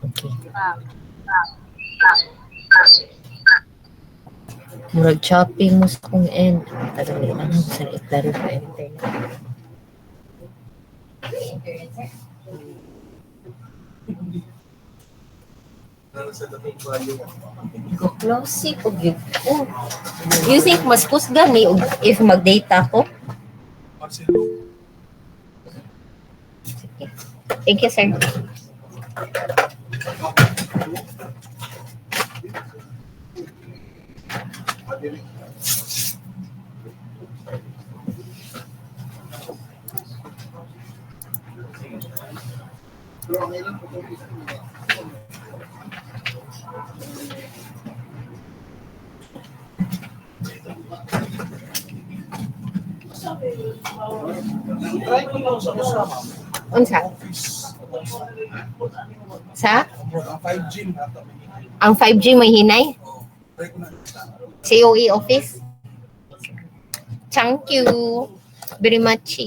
Okay. Murag chopping mo sa kong end. Tagali lang ako sa i-clarify internet. Go close ko gyud ko. You think mas kusgan ni if mag-data ko? Sige. Thank you, sir. Unsa? Sa? Ang 5G may hinay? COE office? Thank you very much.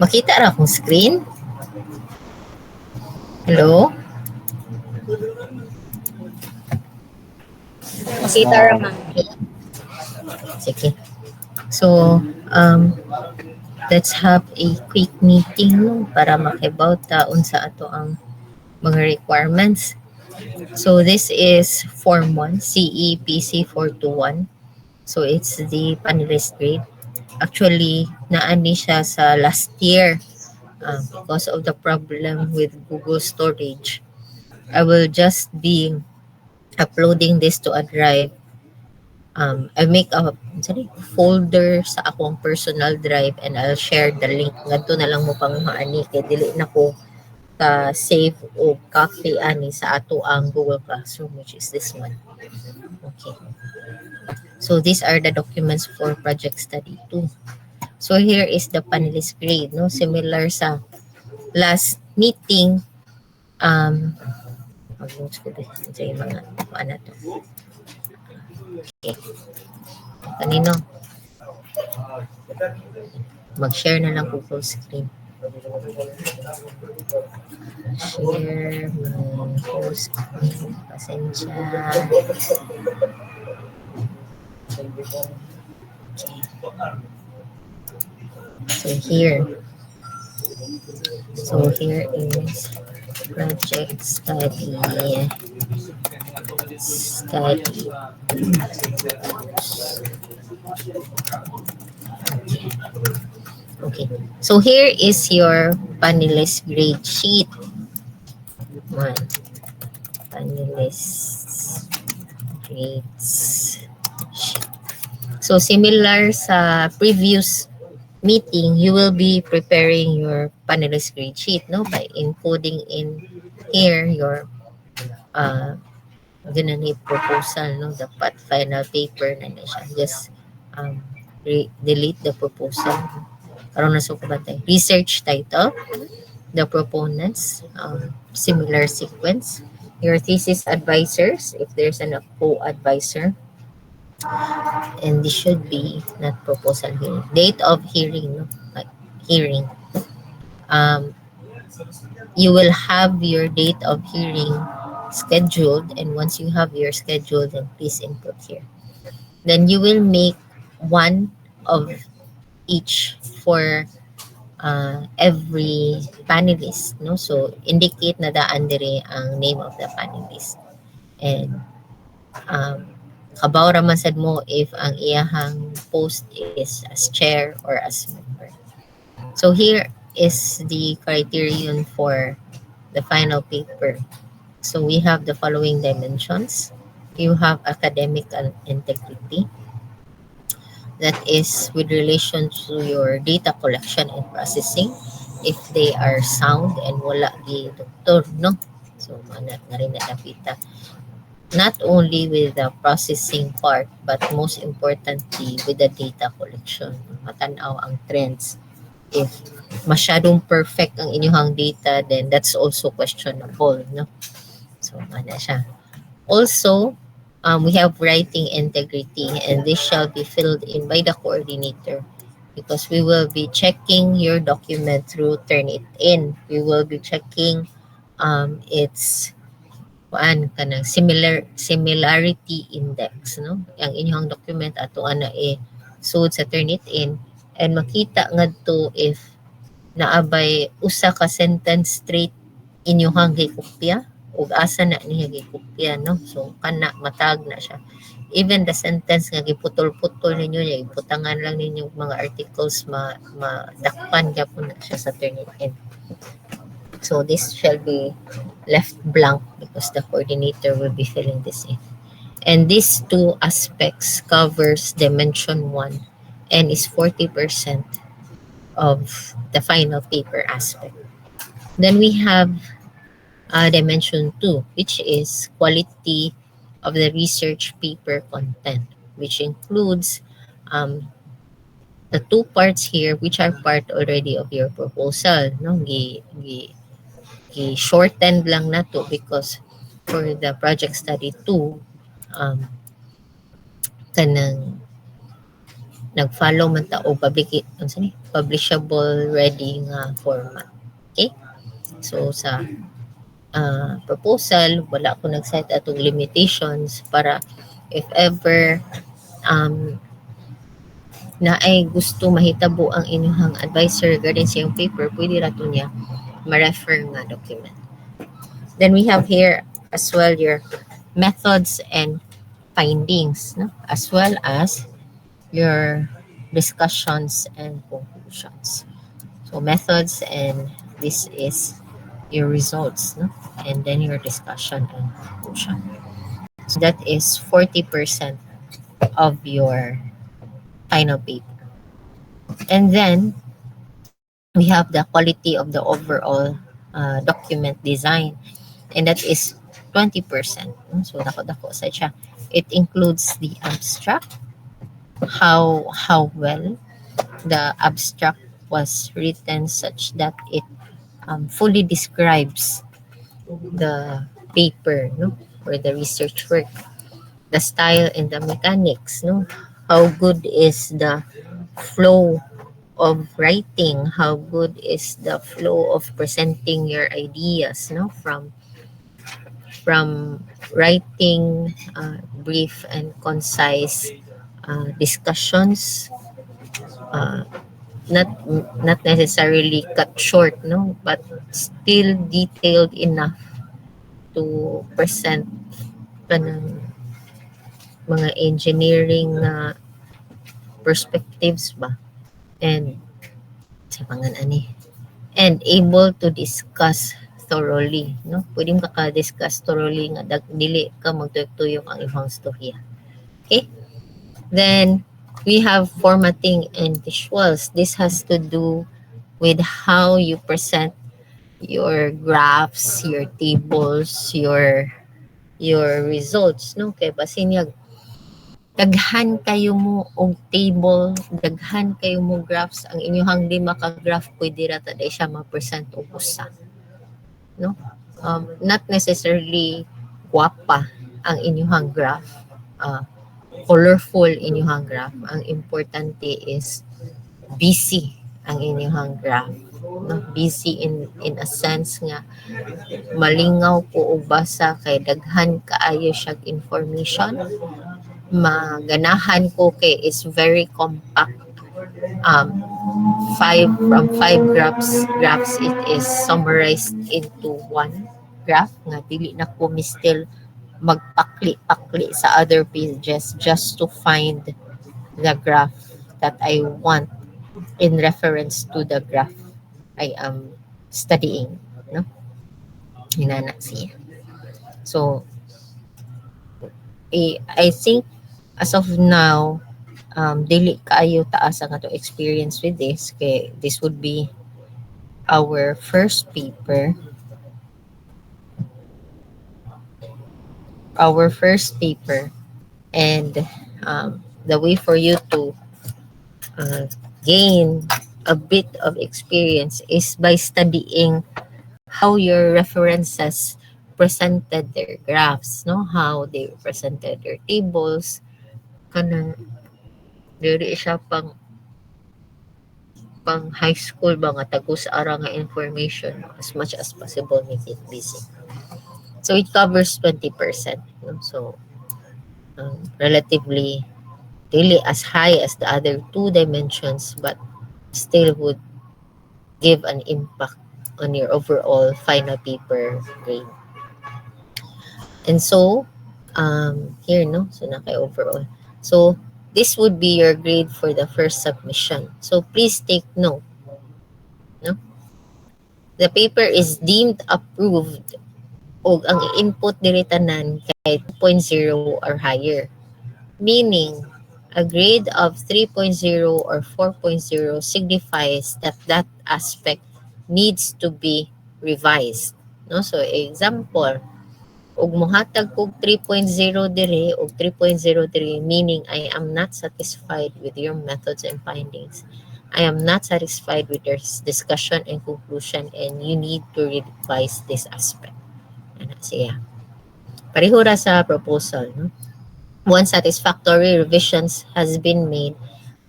Makita ra akong screen? Hello? Makita ra man. Sige. So, let's have a quick meeting no, para makibaw taon sa ato ang mga requirements. So, this is Form 1, CEPC 421. So, it's the panelist grade. Actually, naani siya sa last year because of the problem with Google storage. I will just be uploading this to a drive. I make a folder sa akong personal drive and I'll share the link. Ngadto na lang mo pang maani kay dili na ko ka save o copy ani sa ato ang Google Classroom which is this one. Okay. So these are the documents for project study 2. So here is the panelist grade, no? Similar sa last meeting, mag-notes ko din sa yung mga ano to. Okay. Kanino? Mag-share na lang po full screen. Share my full screen. Pasensya. Okay. So here is project study. Okay. So here is your panelist grade sheet. One. Panelist grades sheet. So similar sa previous meeting, you will be preparing your panelist grade sheet, no, by encoding in here your ginani proposal, no, dapat final paper na na siya. Just delete the proposal. Karon na sukubatay. Research title, the proponents, similar sequence, your thesis advisors, if there's an co-advisor, and this should be not proposal hearing. Date of hearing, no? Like hearing. You will have your date of hearing scheduled, and once you have your schedule, then please input here. Then you will make one of each for every panelist, no? So indicate na daan dire ang name of the panelist. And kabaw raman sad mo if ang iyahang post is as chair or as member. So here is the criterion for the final paper. So we have the following dimensions. You have academic integrity. That is with relation to your data collection and processing. If they are sound and wala gi doktor, no? So manat na rin nakita. Not only with the processing part, but most importantly with the data collection. Matanaw ang trends. If masyadong perfect ang inyong data, then that's also questionable, no? So, ano siya. Also, we have writing integrity, and this shall be filled in by the coordinator because we will be checking your document through Turnitin. We will be checking its kanang similarity index, no? Ang inyong document ato ana sud sa Turnitin, and makita ngadto if naabay usa ka sentence straight inyong gikopya ug asa na niya gikopya, no? So kana matag na siya. Even the sentence nga giputol-putol ninyo niya, iputangan lang ninyo mga articles madakpan gyapon na siya sa Turnitin. So this shall be left blank because the coordinator will be filling this in. And these two aspects covers dimension 1 and is 40% of the final paper aspect. Then we have dimension 2, which is quality of the research paper content, which includes the two parts here, which are part already of your proposal, no? Shortened lang na to because for the project study 2, kanang nag-follow man ta o publishable ready nga format. Okay? So sa proposal, wala ko nag-set atong limitations para if ever na ay gusto mahitabo ang inyong advisor regarding sa yung paper, pwede rato niya ma-refer nga document. Then we have here as well your methods and findings, no? As well as your discussions and conclusions. So methods, and this is your results, no? And then your discussion and conclusion. So that is 40% of your final paper. And then we have the quality of the overall document design, and that is 20%. So dako-dako sa siya. It includes the abstract, how well the abstract was written such that it fully describes the paper, no, or the research work, the style and the mechanics, no, how good is the flow of writing, how good is the flow of presenting your ideas, no, from writing brief and concise discussions, uh, not not necessarily cut short, no, but still detailed enough to present ka ng mga engineering na perspectives ba, and sa mga ani, and able to discuss thoroughly, no, pwede discuss thoroughly nga dili ka magtuyok-tuyok ang imong storya. Okay, then we have formatting and visuals. This has to do with how you present your graphs, your tables, your results, no, kay basin daghan kayo mo og table, daghan kayo mo graphs, ang inyong di maka-graph pwede ra ta siya ma-present og usa, no, not necessarily guwapa ang inyong graph, uh, colorful inyong graph, ang importante is busy ang inyong graph, no, busy in a sense nga malingaw po og basa kay daghan kaayo siya information, maganahan ko kay is very compact. um five graphs it is summarized into one graph nga dili na ko mi still magpakli-pakli sa other pages just to find the graph that I want in reference to the graph I am studying, no, hinana siya. So I think as of now, dili kaayo taas ang ato experience with this, kay this would be our first paper, and the way for you to uh, gain a bit of experience is by studying how your references presented their graphs, no, how they presented their tables, kanang dili siya pang high school ba nga tagus ara nga information, as much as possible make it busy. So it covers 20%, no? So relatively really as high as the other two dimensions, but still would give an impact on your overall final paper grade. And so here, no, so na kay overall, so this would be your grade for the first submission. So please take note, no, the paper is deemed approved og ang input diri tanan kay 2.0 or higher, meaning a grade of 3.0 or 4.0 signifies that that aspect needs to be revised, no. So example, ug mohatag kog 3.0 dire ug 3.0 dire, meaning I am not satisfied with your methods and findings, I am not satisfied with your discussion and conclusion, and you need to revise this aspect, ana siya. Pareho ra sa proposal, no? Once satisfactory revisions has been made,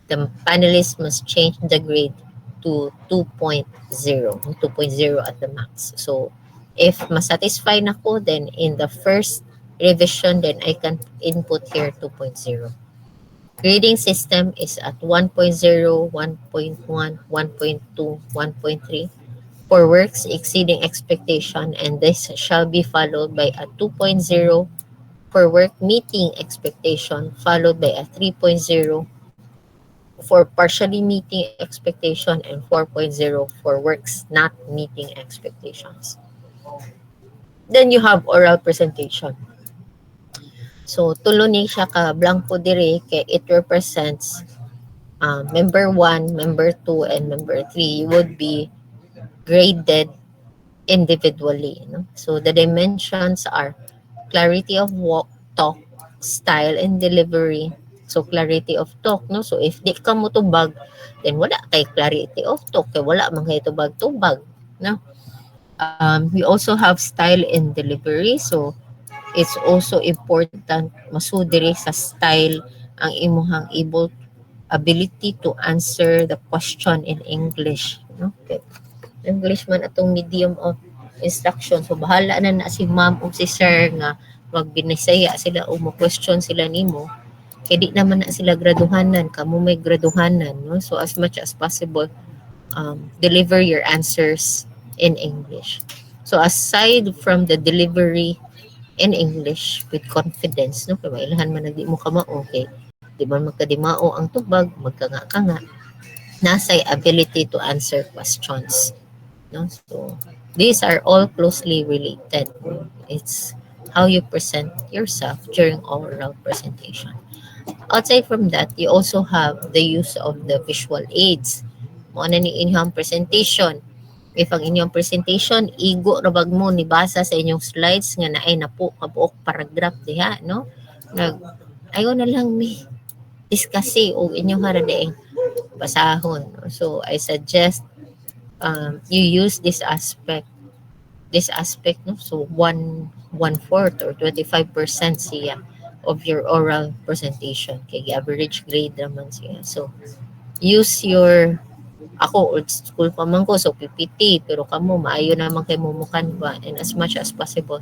the panelists must change the grade to 2.0, 2.0 at the max. So if masatisfy na ko, then in the first revision, then I can input here 2.0. Grading system is at 1.0, 1.1, 1.2, 1.3 for works exceeding expectation, and this shall be followed by a 2.0 for work meeting expectation, followed by a 3.0 for partially meeting expectation, and 4.0 for works not meeting expectations. Then you have oral presentation. So tulo ni siya ka blanco dire kay it represents member 1, member 2, and member 3 would be graded individually, no? So the dimensions are clarity of walk, talk, style and delivery, So clarity of talk, no? So if di ka mo tubag, then wala kay clarity of talk, kay wala man kay tubag-tubag, no? We also have style and delivery. So it's also important masudiri sa style ang imuhang ability to answer the question in English, no? Okay. English man atong medium of instruction. So bahala na si ma'am o si sir nga magbinisaya sila o mo-question sila nimo. Kaya di naman na sila graduhanan, kamo may graduhanan, no? So as much as possible, deliver your answers in English. So aside from the delivery in English with confidence, no? Kaya mailahan man di mo kamao, okay? Di ba magkadimao ang tubag, magkanga-kanga, nasa'y ability to answer questions. No? So these are all closely related. It's how you present yourself during oral presentation. Aside from that, you also have the use of the visual aids. Mo na ni inyong presentation. If ang inyong presentation, igo rabag mo ni basa sa inyong slides nga naay na po kabuok paragraph diha, no? Ayo na lang mi discuss o inyong haradaing basahon. So I suggest you use this aspect, no? So one fourth or 25% siya of your oral presentation kay average grade naman siya. So use your ako old school pa man ko, so PPT, pero kamo maayo naman kay mumukan ba, and as much as possible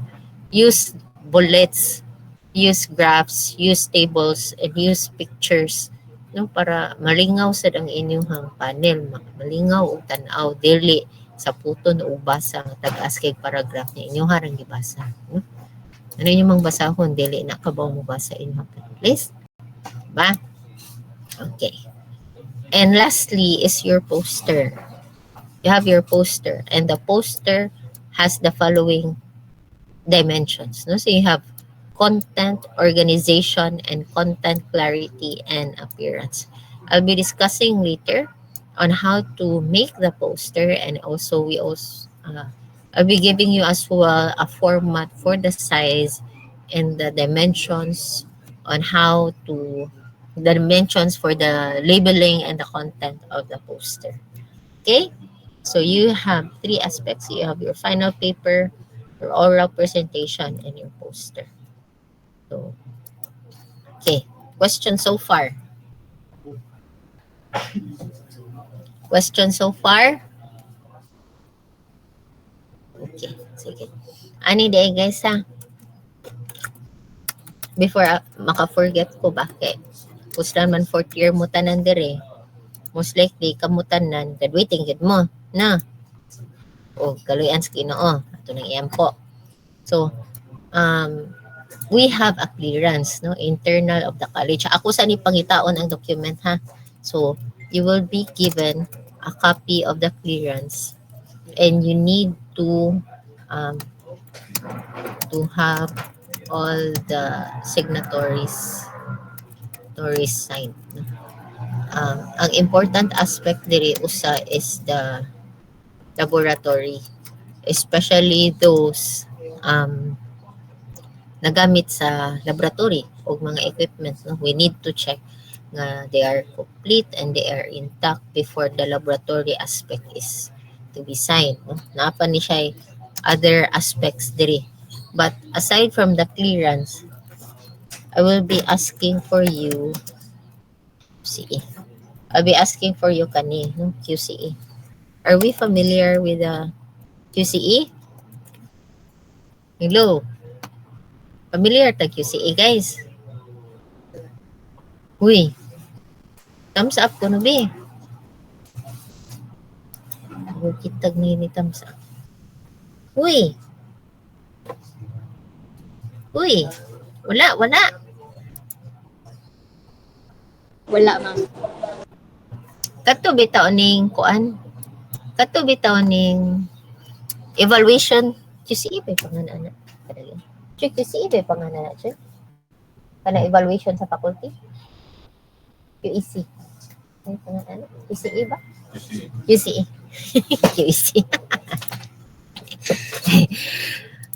use bullets, use graphs, use tables, and use pictures, no, para malingaw sad ang inyong panel, malingaw og tan-aw dili sa puton o basa nga tag-as kay paragraph ni inyong harang gibasa, no? Ano yung mga basahon dili na kabaw mo basa inyong list ba? Okay. And lastly is your poster. You have your poster, and the poster has the following dimensions, no? So you have content, organization, and content clarity and appearance. I'll be discussing later on how to make the poster, and also I'll be giving you as well a format for the size and the dimensions on how to the dimensions for the labeling and the content of the poster. Okay? So you have three aspects. You have your final paper, your oral presentation, and your poster. So, okay. Question so far? Question so far? Okay. Sige. Ani day guys ha? Before maka-forget ko ba? Okay. Puslan man 4th year mo tanan dire. Most likely kamutanan graduating gid mo na. O kaluyan sa Ginoo. Ato nang iyang po. So, we have a clearance, no, internal of the college. Ako sa ni pangitaon ang document ha. So you will be given a copy of the clearance, and you need to have all the signatories signed. No? Ang important aspect diri usa is the laboratory, especially those nagamit sa laboratory o mga equipment, no? We need to check nga they are complete and they are intact before the laboratory aspect is to be signed, no? Napa ni siya other aspects diri. But aside from the clearance, I will be asking for you QCE. I'll be asking for you kani, no? QCE. Are we familiar with the QCE? Hello? Familiar tag QCE, guys? Uy, thumbs up ko no be. Kitag ni thumbs up. Uy. Uy. Wala. Wala, ma'am. Kato bitaw ning kuan. Kato bitaw ning evaluation QCE pa pangalan. Kadali. QCE ba pangalan na? Kana evaluation sa faculty? QEC. Ay pangalan? QCE ba? QCE. QC.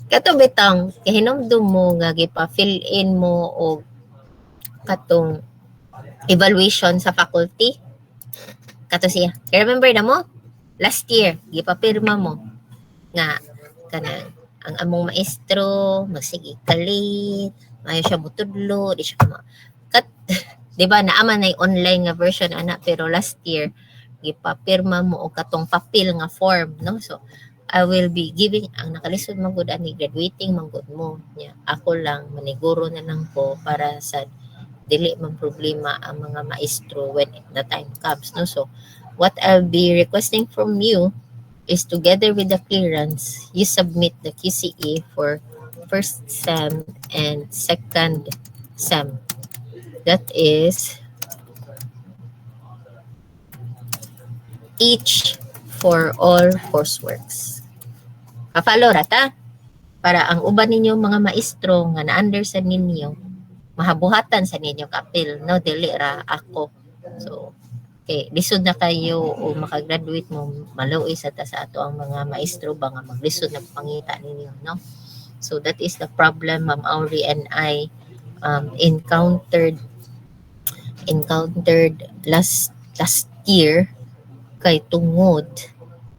Kato bitang kahinomdum mo nga gipa-fill in mo og katong evaluation sa faculty. Kato siya. Remember na mo? Last year, gipapirma mo nga kanang ang among maestro magsige kalit, maayo siya mutudlo, di siya kat di ba naaman na online nga version ana pero last year gipapirma mo og katong papel nga form no. So I will be giving ang nakalisod man gud ani graduating man gud mo nya ako lang maniguro na lang ko para sa dili man problema ang mga maestro when the time comes no. So what I'll be requesting from you is together with the clearance, you submit the QCE for first SEM and second SEM. That is each for all courseworks. Kapalo rata para ang uban ninyo mga maestro nga na-under sa ninyo mahabuhatan sa ninyo kapil no dili ra ako. So okay, lisod na kayo o makagraduate mo maluoy sa ato ang mga maestro ba nga maglisod na pangita ninyo no. So that is the problem Ma'am Aurie and I encountered last year kay tungod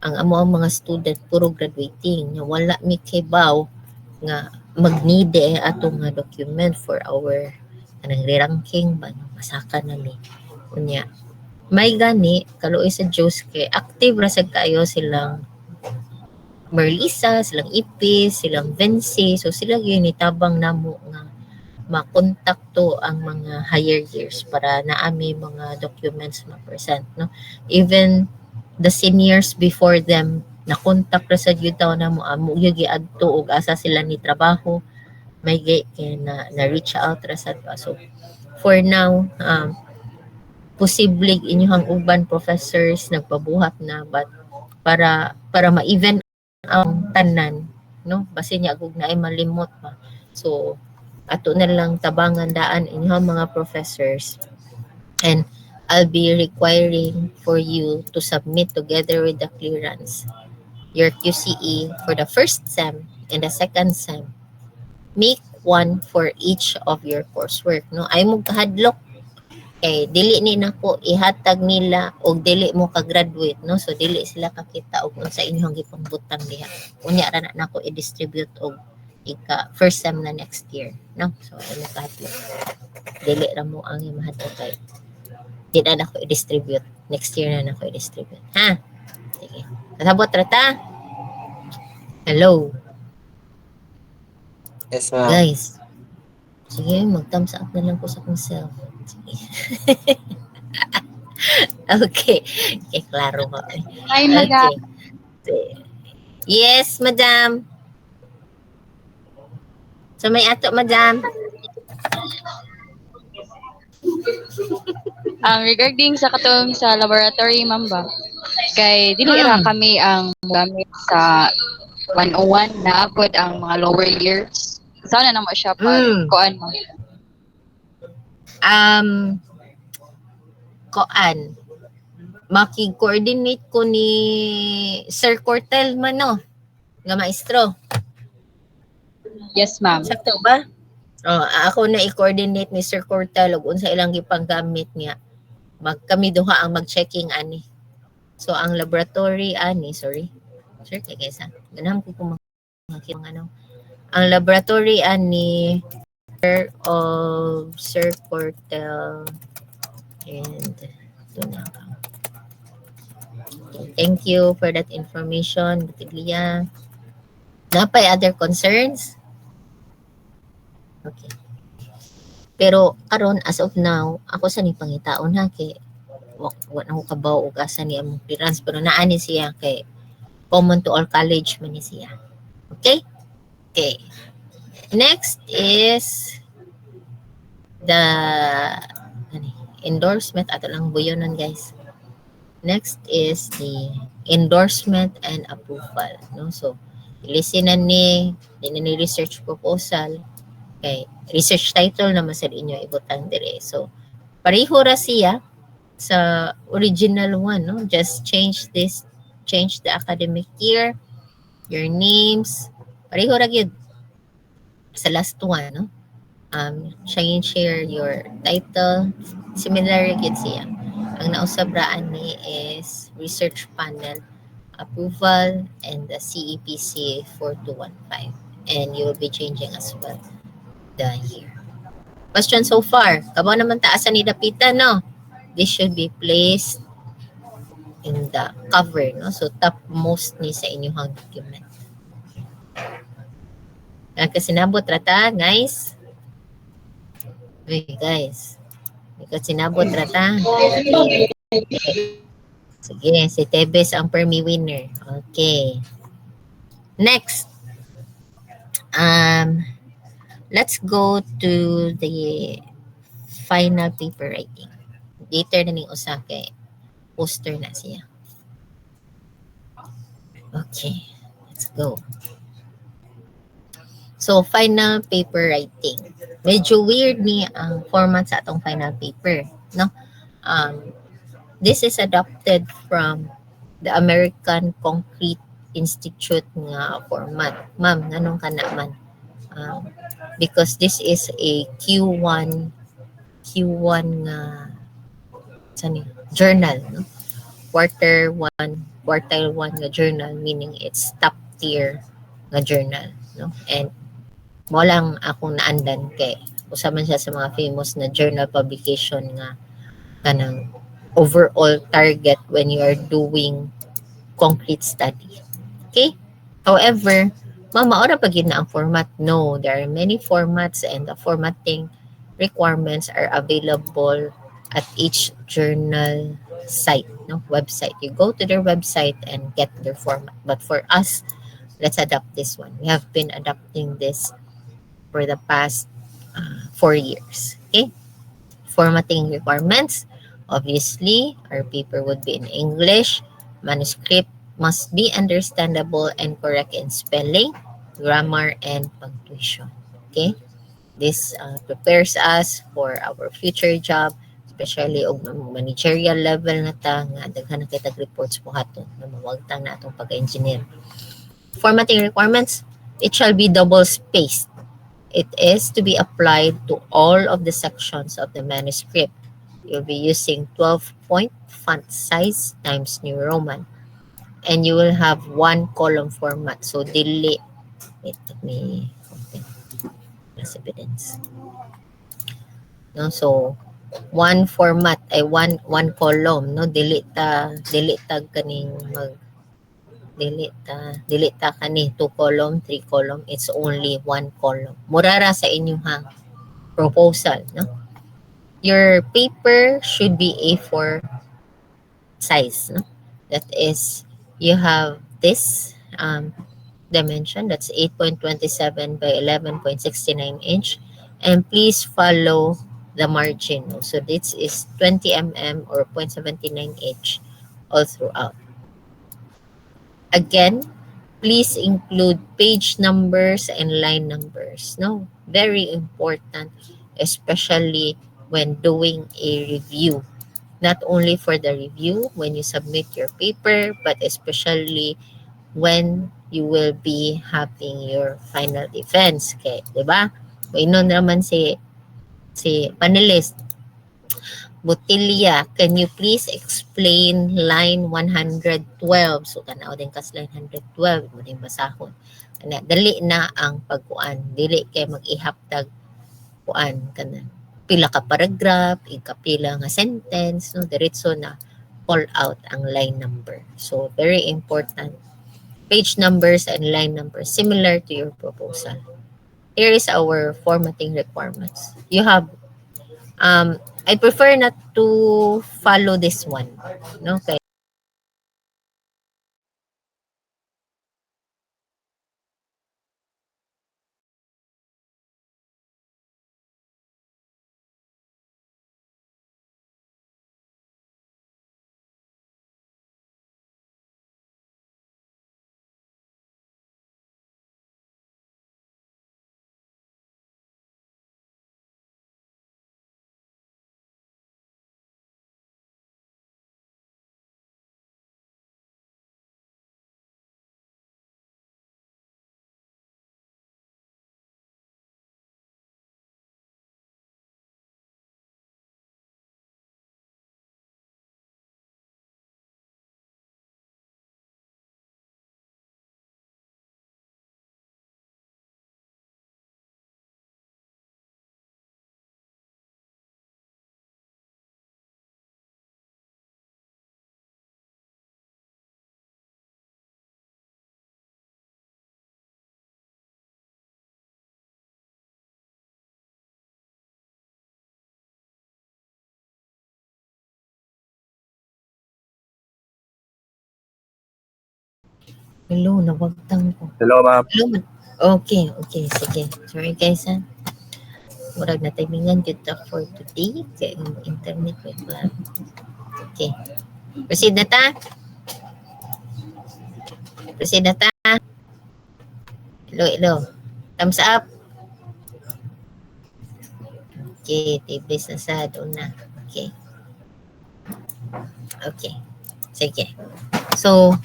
ang amo ang mga student puro graduating nga wala mi kibaw nga magnide atong nga document for our kanang re-ranking ba masaka na mi unya may gani kaluoy sa Diyos kay active ra sad kayo silang Merlisa, silang Ipis, silang Vinci, so sila gyud nitabang namo nga makontakto ang mga higher years para naami mga documents ma-present no. Even the seniors before them nakontak ra sa gyud taw namo amo gyud giadto og asa sila ni trabaho may kay na reach out ra sad pa. So for now posibleng inyong uban professors nagpabuhat na but para ma-even ang tanan no basin niya gug naay malimot pa. So ato na lang tabangan daan inyong mga professors and I'll be requiring for you to submit together with the clearance your QCE for the first SEM and the second SEM. Make one for each of your coursework no. Ay mo kahadlok dili ni nako ihatag nila og dili mo ka-graduate no. So dili sila kakita og unsa inyong gipangbutang diha. Unya ra na nako i-distribute og ika first SEM na next year no. So ay mo kahadlok. Dili ra mo ang imahatag kay di na nako i-distribute. Next year na nako i-distribute. Ha? Sige. Nasabot ra ta? Hello. Yes, ma'am. Guys. Sige, mag-thumbs up na lang ko sa akong self. Sige. Okay. Okay, klaro ko. Hi, madam. Okay. Yes, madam. So may ato, madam. Regarding sa katong sa laboratory, ma'am ba? Kay dili ra kami ang gamit sa 101 na abot ang mga lower years. Sana na mo siya pag kuan mo. Koan. Maki-coordinate ko ni Sir Cortel man no, nga maestro. Yes, ma'am. Sakto ba? Ako na i-coordinate ni Sir Cortel ug unsa ilang gipanggamit niya. Kami duha ang mag-checking ani. So ang laboratory ani, sorry. Sir kay kaysa. Ganam ko kung ano. Ang laboratory ani of Sir Cortel and ito na ka. Thank you for that information, Butiglia. Napay other concerns? Okay. Pero karon as of now, ako sa ni pangitaon ha kay wa na ko kabaw og asa ni among clearance pero naani siya kay common to all college man ni siya. Okay? Okay. Next is the endorsement ato lang buyonon guys. Next is the endorsement and approval no. So ilisinan ni research proposal kay research title naman sa inyo ibutang dire. So pareho ra siya sa original one no. Just change the academic year, your names, pareho ra gyud sa last one no. Share your title, Similar gid siya. Ang nausabraan ni is research panel approval and the CEPC 4215. And you will be changing as well the year. Question so far. Kamo naman taasan ni dapitan, no? This should be placed in the cover, no? So, topmost ni sa inyong document. Nagkasinabot rata, guys. Uy, guys. Nagkasinabot rata. Okay. Sige, si Tebes ang Permi winner. Okay. Next. Let's go to the final paper writing. Later na ning usa kay poster na siya. Okay, let's go. So, final paper writing. Medyo weird ni ang format sa atong final paper, no? This is adopted from the American Concrete Institute nga format. Ma'am, nganong kana man? Because this is a Q1 nga journal, no? Quartile 1 nga journal, meaning it's top tier nga journal, no? And mo lang akong naandan kay usa man siya sa mga famous na journal publication nga kanang overall target when you are doing concrete study. Okay? However, maora pa gid na ang format. No, there are many formats and the formatting requirements are available at each journal site, no, website. You go to their website and get their format. But for us, let's adapt this one. We have been adapting this for the past 4 years. Okay? Formatting requirements. Obviously, our paper would be in English. Manuscript must be understandable and correct in spelling, grammar, and punctuation. Okay? This prepares us for our future job, especially og managerial level na ta nga daghan na kitag reports buhaton na mawagtang na atong pag-engineer. Formatting requirements, it shall be double spaced. It is to be applied to all of the sections of the manuscript. You'll be using 12-point font size times New Roman. And you will have one column format. So, delete. Wait, let me open as evidence. No, so, one format ay one column, no? Delete ta kaning delete ta kani 2 column, 3 column. It's only one column. Murara sa inyong proposal, no? Your paper should be A4 size, no? That is, you have this dimension, that's 8.27 by 11.69 inch, and please follow the margin, no? So this is 20 mm or 0.79 inch all throughout. Again, please include page numbers and line numbers, no? Very important, especially when doing a review. Not only for the review when you submit your paper, but especially when you will be having your final defense. Okay, di ba? Inon naman si panelist, Botilia, can you please explain line 112? So, tanaw din kas line 112, mo din basahon. Dali na ang pagkuan. Dili kay mag-ihaptag kuan kana pila ka paragraph, ikapila nga sentence, no, diretso na call out ang line number. So, very important. Page numbers and line numbers similar to your proposal. Here is our formatting requirements. You have, I prefer not to follow this one, no? Kaya Hello, nawagtang ko. Hello, ma'am. Hello. Okay, sige. Sorry guys ha. Murag na timingan kita for today. Kaya yung internet wait lang. Okay. Proceed na ta. Hello. Thumbs up. Okay, tibis na sa doon na. Okay. Sige. So,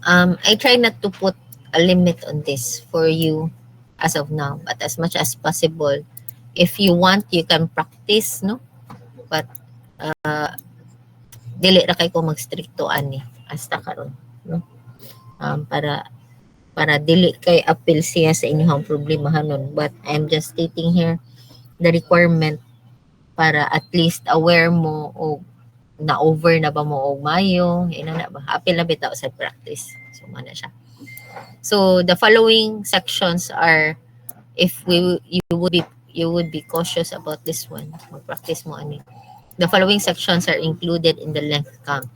I try not to put a limit on this for you as of now, but as much as possible, if you want, you can practice, no? But, dili ra kay ko mag-stricto ani hasta karon, no? Para dili kay appeal siya sa inyong problemahanon, but I'm just stating here the requirement para at least aware mo o na-over na ba mo og mayo, ina na ba? Apil na bitaw sa practice. So, mana siya. So, the following sections are, if you would be cautious about this one, mag-practice mo ani. The following sections are included in the length count.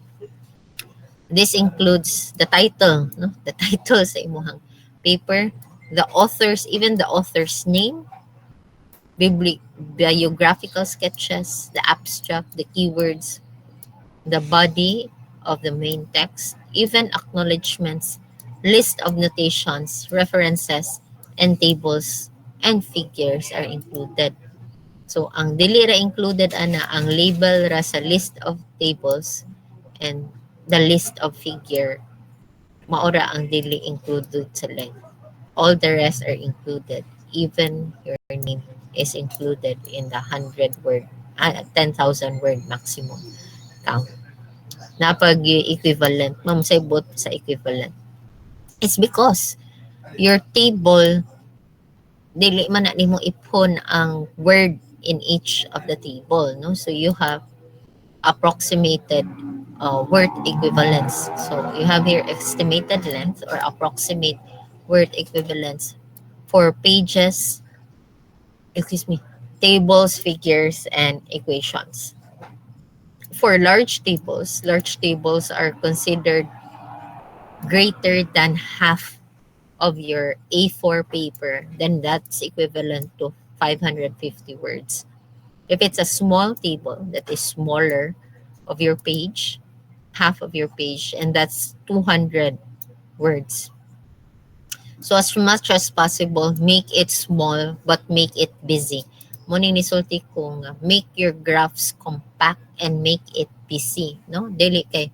This includes the title, no? The title sa imuhang paper, the author's, even the author's name, biographical sketches, the abstract, the keywords, the body of the main text, even acknowledgements, list of notations, references, and tables and figures are included. So, ang dili ra included ana ang label ra sa list of tables and the list of figure. Maora ang dili included sa length. All the rest are included. Even your name is included in the 10,000 word maximum count. Napag equivalent, ma'am, sa ibot sa equivalent. It's because your table, dili man na nimo ipon ang word in each of the table, no? So you have approximated word equivalence. So you have here estimated length or approximate word equivalence for pages, tables, figures, and equations. For large tables are considered greater than half of your A4 paper, then that's equivalent to 550 words. If it's a small table that is smaller of your page, half of your page, and that's 200 words. So as much as possible, make it small but make it busy. Muning nisulti ko nga, make your graphs compact and make it busy, no? Dili kay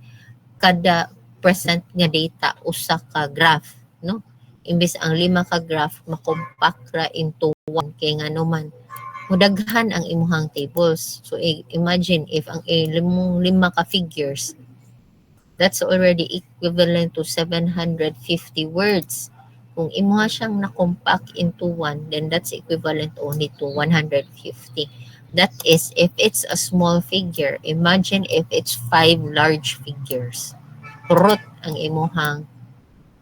kada present nga data usa ka graph, no? Imbis ang 5 ka graph makompact ra into one kay nga naman mudaghan ang imuhang tables. So imagine if ang 5 ka figures, that's already equivalent to 750 words. Kung imuha siyang na-compact into one, then that's equivalent only to 150. That is if it's a small figure. Imagine if it's 5 large figures. Turot ang imuhang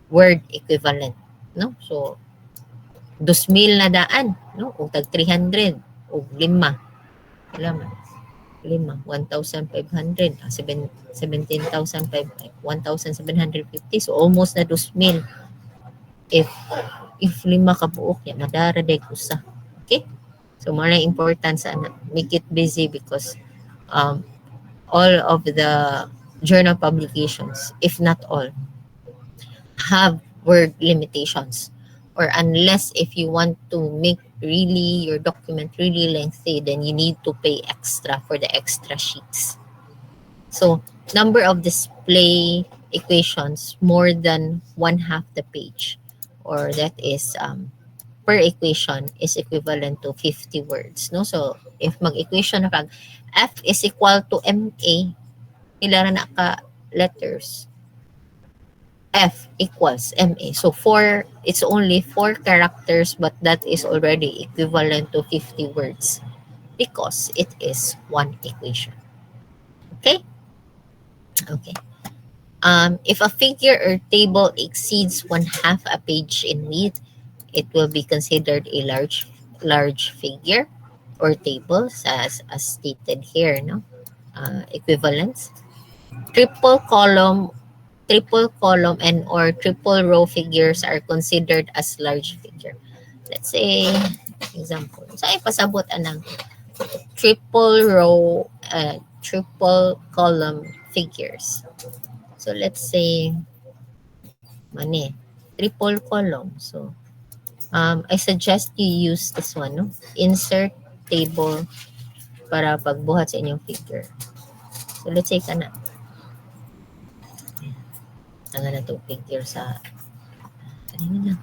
word equivalent, no? So 2,000 na daan, no? O tag 300 o 5. Wala man. 5, 1,500, 17,500, 1,750. So almost na 2,000. If 5 ka buok, madara day kusa. Okay? So more important sa make it busy because all of the journal publications, if not all, have word limitations. Or unless if you want to make really your document really lengthy, then you need to pay extra for the extra sheets. So number of display equations more than 1/2 the page, or that is per equation is equivalent to 50 words, no? So if mag-equation na kag F is equal to MA, ilan na ka letters? F equals MA. So it's only 4 characters, but that is already equivalent to 50 words because it is one equation. Okay? Okay. If a figure or table exceeds 1/2 a page in width, it will be considered a large figure or table, as stated here, no? Equivalence. Triple column triple column and or triple row figures are considered as large figure. Let's say, example. So, ay pasabot anang triple row, triple column figures. So, let's say, mani, triple column. So, I suggest you use this one, no? Insert table para pagbuhat sa inyong figure. So, let's say kana. Tanga na itong figure sa kanina lang.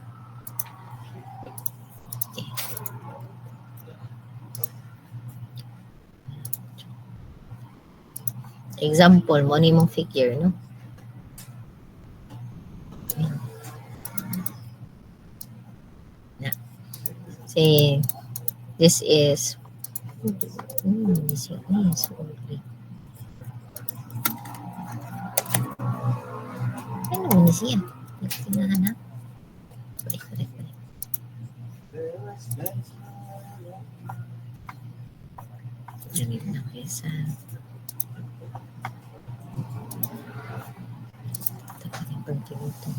Okay. Example, mo ni mong figure, no? Say, this is this is ugly. Ano mo ni siya? Tingnan na. Balik. Jangan na kaysa. Takaling pagkiluto.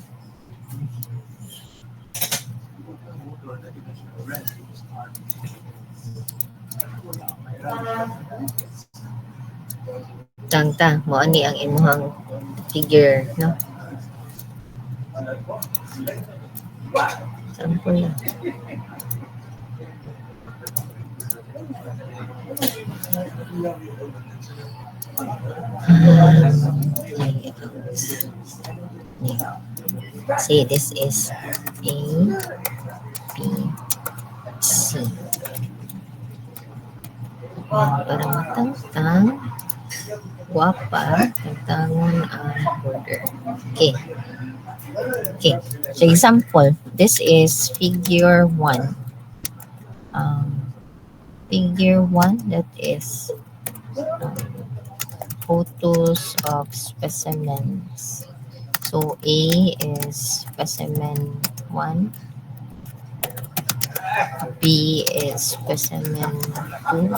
Tangta, mo ani ang imuhang figure, no? Sample lang. See, this is A, B, C. Para matangtang, guwapa, tangtangon ang border. Okay. So example, this is figure 1. Figure 1, that is photos of specimens. So A is specimen 1, B is specimen 2,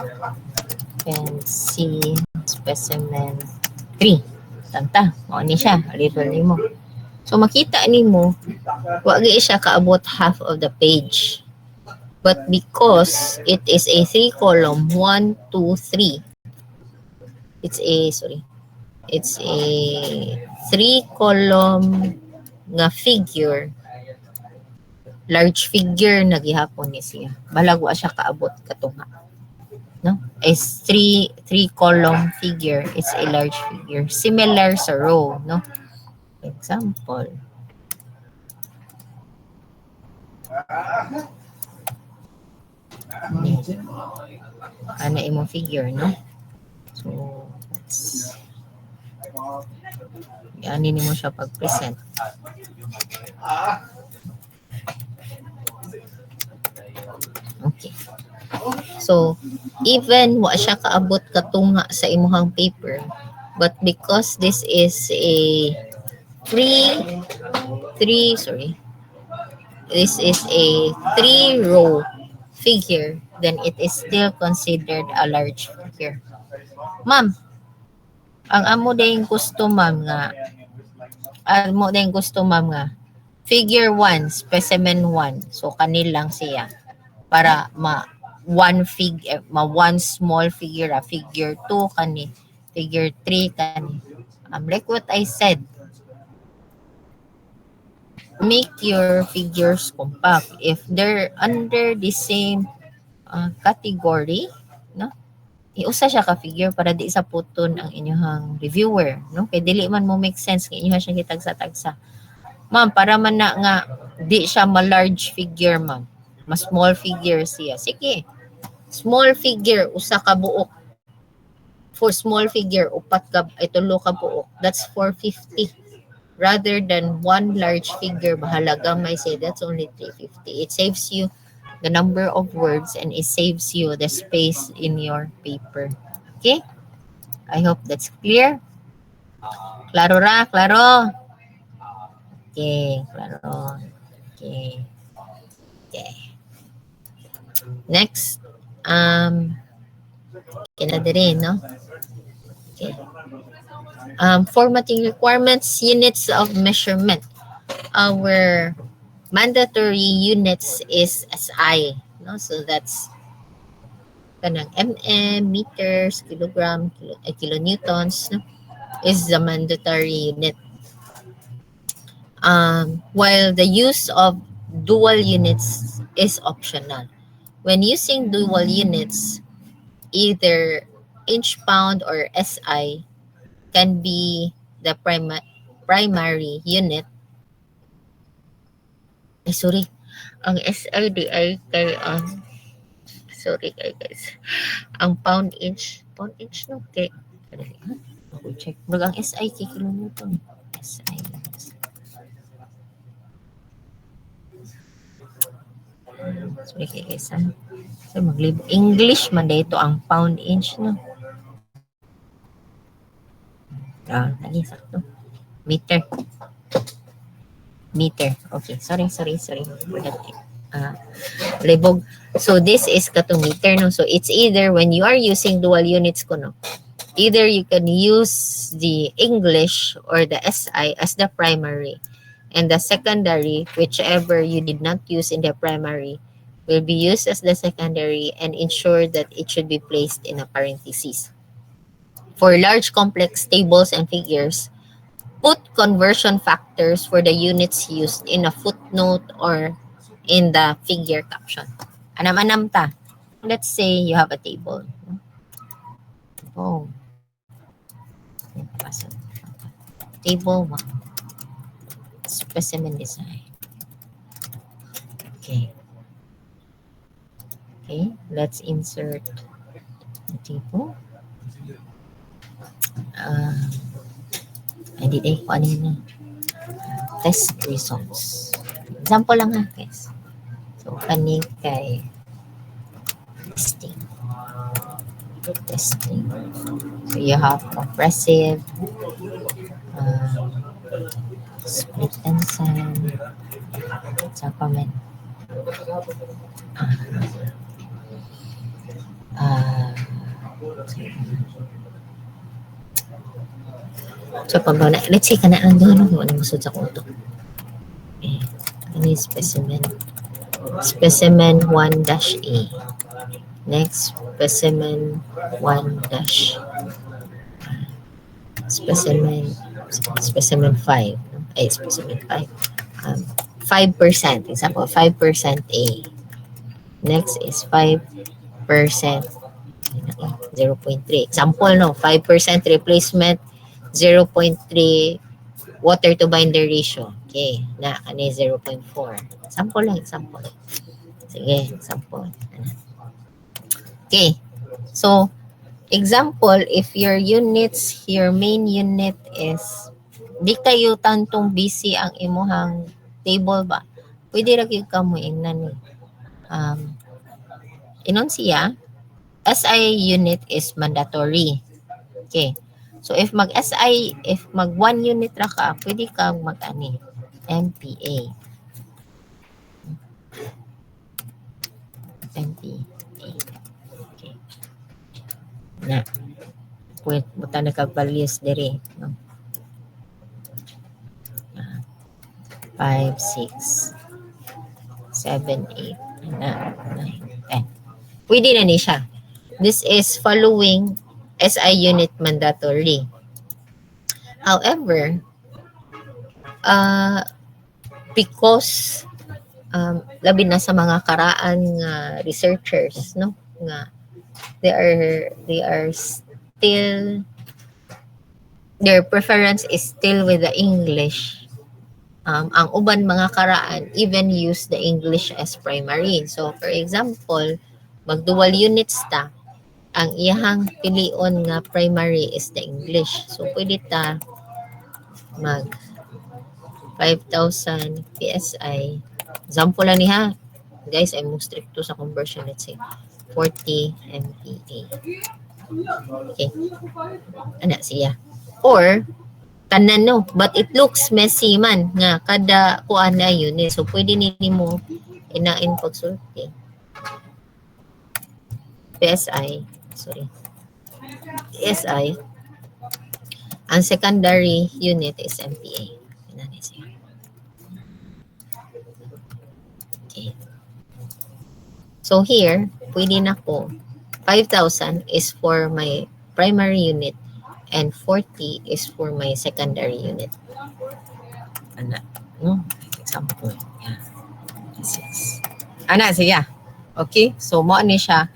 and C specimen 3. Tanta, mo ni siya, label nimo. So makita nimo, wa gyud siya kaabot half of the page. But because it is a 3 column, 1, 2, 3. It's a 3 column nga figure. Large figure na gihapon ni siya. Balag wa siya kaabot katunga. No? Is 3 column figure, it's a large figure. Similar sa row, no? Example. Ano imong figure, no? So, yan mo siya pag-present. Okay. So, even wa siya kaabot katunga sa imuhang paper, but because this is a this is a 3-row figure, then it is still considered a large figure. Ma'am, ang amo dayong gusto ma'am nga figure 1, specimen 1. So kanilang siya para one small figure, figure 2 kani, figure 3 kani. Like what I said, make your figures compact. If they're under the same category, no? Iusa siya ka figure para di sa puton ang inyong reviewer, no? Kay dili man mo make sense kay inyo siya kitagsa-tagsa. Ma'am, para man na nga di siya ma-large figure, ma'am. Mas small figure siya. Sige. Small figure usa ka buok. For small figure tulo ka buok. That's 450. Rather than one large figure, bahalaga may say that's only 350. It saves you the number of words and it saves you the space in your paper. Okay? I hope that's clear. Klaro ra? Klaro? Okay, klaro. Okay. Next, kinadiri, no? Okay. Formatting requirements, units of measurement. Our mandatory units is SI. No? So that's kanang mm, meters, kilogram, kilonewtons, no? Is the mandatory unit. While the use of dual units is optional. When using dual units, either inch, pound, or SI can be the primary unit. Ay, sorry. Ang SI di ay kay sorry kay guys. Ang pound inch no kay kadali ha. Ako check. Murag ang SI kay kilonewton. SI. Sorry kay guys ha. So maglib English man dito ang pound inch no. Lagi sakto. Meter. Okay, sorry. Libog. So this is katong meter no. So it's either when you are using dual units ko no. Either you can use the English or the SI as the primary, and the secondary, whichever you did not use in the primary, will be used as the secondary and ensure that it should be placed in a parenthesis. For large complex tables and figures, put conversion factors for the units used in a footnote or in the figure caption. Anam-anam ta. Let's say you have a table. Oh. Table 1. Specimen design. Okay, let's insert the table. Hindi kung ano yun. Test results. Example lang ha, guys. So, kaning kay testing. So, you have compressive, split enzyme, supplement, so pag let's say kana lang doon ano masud sa kuto. Okay, ini specimen 1-A. Next, specimen 1- specimen 5. Ay, specimen 5. 5%. Example, 5% A. Next is 5%. 0.3. Example, no? 5% replacement, 0.3 water to binder ratio. Okay. Na, kani 0.4. Example lang, example. Sige, example. Okay. So, example, if your main unit is di kayo tantong busy ang imuhang table ba, pwede ra gyud ka mo ingnan inon siya, SI unit is mandatory. Okay. So if mag 1 unit ra ka, pwede kang mag-ani MPA. Okay. Na. Pwede buta na kag values diri, no? 5, 6, 7, 8, 9, 10. Pwede na ni siya. This is following SI unit mandatory. However, because labi na sa mga karaan nga researchers, no, nga they are still, their preference is still with the English. Ang uban mga karaan even use the English as primary. So for example, mag-dual units ta, ang iyahang pilion nga primary is the English. So pwede ta mag 5,000 PSI. Example lang ni ha. Guys, I'm mo stricto sa conversion. Let's say 40 MPa. Okay. Ana siya. Or tanan no, but it looks messy man nga kada kuan na unit. So pwede nimo inain pagsulti. PSI Ang secondary unit is MPA. Okay. So here, pwede na ko 5,000 is for my primary unit and 40 is for my secondary unit. Ana, no? Example. Yeah. Ana, siya. Okay? So, mo ni siya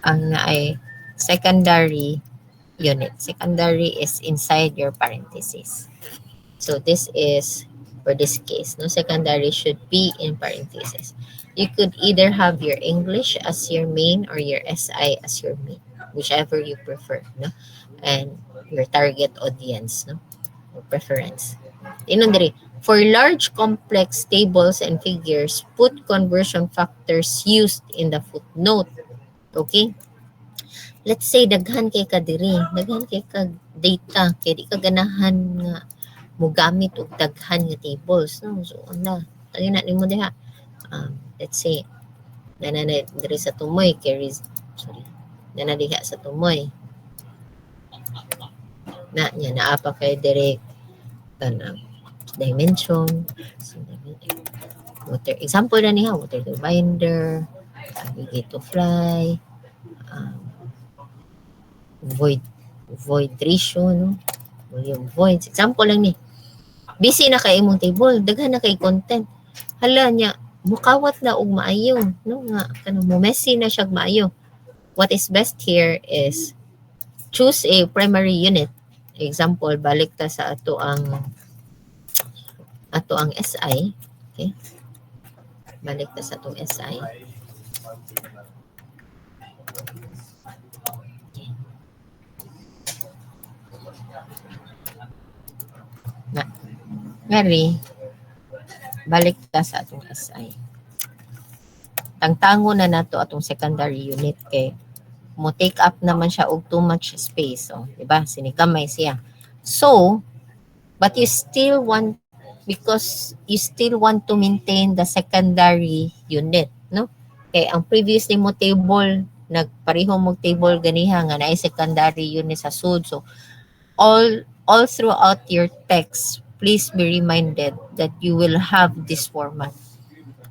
ang naay secondary unit. Secondary is inside your parentheses. So, this is for this case. No, secondary should be in parentheses. You could either have your English as your main or your SI as your main, whichever you prefer, no? And your target audience, no? Or preference. For large complex tables and figures, put conversion factors used in the footnote. Okay? Let's say daghan kay ka diri, daghan kay ka data, kay di ka ganahan nga mo gamit og daghan nga tables, no? So ana, tagi na nimo diha. Let's say nanana diri sa tumoy nana diha sa tumoy na nya naa pa kay diri tanang dimension, water example na niya, water to binder, to fly, void ratio, no? Volume voids, example lang ni. Busy na kay imong table, daghan na kay content, hala niya mukawat na og maayo, no? Nga kanang mo messy na siya maayo. What is best here is choose a primary unit. Example, balik ta sa ato ang SI. Okay? Balik ta sa atong SI. Okay. Ngari, balik ta sa atong SI. Tangtango na nato atong secondary unit kay mo take up naman siya og too much space, oh, di ba? Sinikamay siya. So, but you still want, because you still want to maintain the secondary unit, no? Kay ang previous ni mo table, nagpareho mo table ganiha nga naay secondary unit sa sud. So, all throughout your text, please be reminded that you will have this format.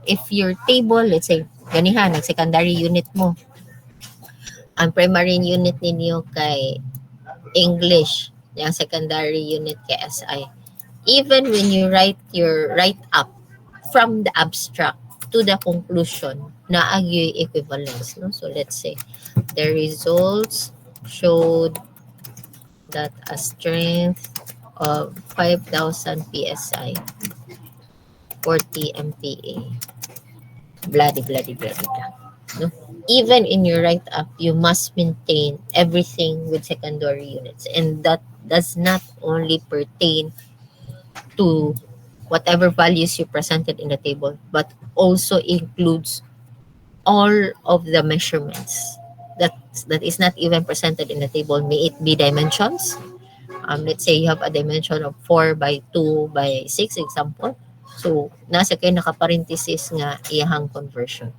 If your table, let's say, ganiha, nag-secondary unit mo, ang primary unit ninyo kay English, yung secondary unit kay SI. Even when you write your write-up from the abstract to the conclusion, naagyo equivalence, no? So let's say, the results showed that a strength of 5,000 PSI, 40 MPa, bloody, no? Even in your write-up, you must maintain everything with secondary units. And that does not only pertain to whatever values you presented in the table, but also includes all of the measurements that is not even presented in the table. May it be dimensions. Let's say you have a dimension of 4 by 2 by 6 example. So, nasa kayo nakaparenthesis nga iyahang conversion.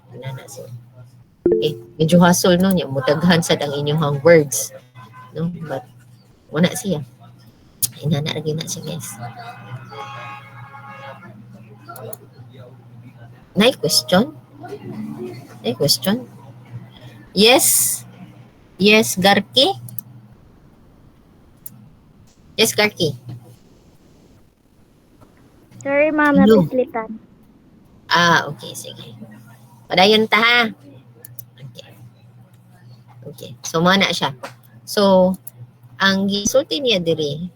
Okay, medyo hassle no niya, mutaghan sad ang inyong words, no? But wala siya. Inana lagi na siya, guys. Nay question? Yes, Garki. Yes, Garki. Sorry, ma'am, Hello. napislitan. Okay, sige. Padayon ta ha. Okay. So, mana siya. So, ang gisulti niya diri,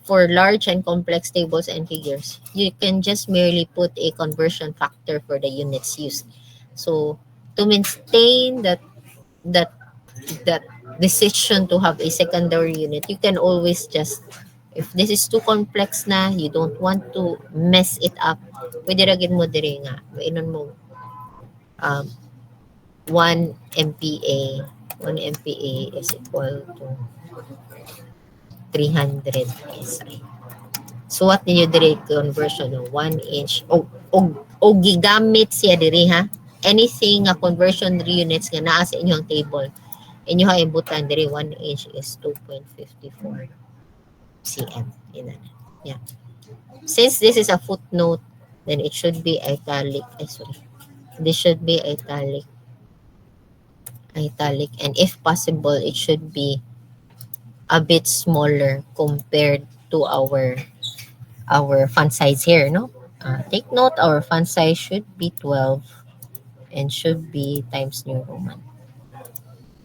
for large and complex tables and figures, you can just merely put a conversion factor for the units used. So, to maintain that decision to have a secondary unit, you can always just, if this is too complex na, you don't want to mess it up, pwede ragin mo diri nga, mainon mo 1 MPa is equal to 300 PSI. So what ninyo diri conversion ng 1 inch o gigamit siya diri ha. Anything nga conversion units nga naa sa inyong table, inyo ha ibutan diri 1 inch is 2.54. cm. Yeah. Since this is a footnote, then it should be italic. Sorry. This should be italic, and if possible, it should be a bit smaller compared to our font size here, no? Take note, our font size should be 12 and should be Times New Roman.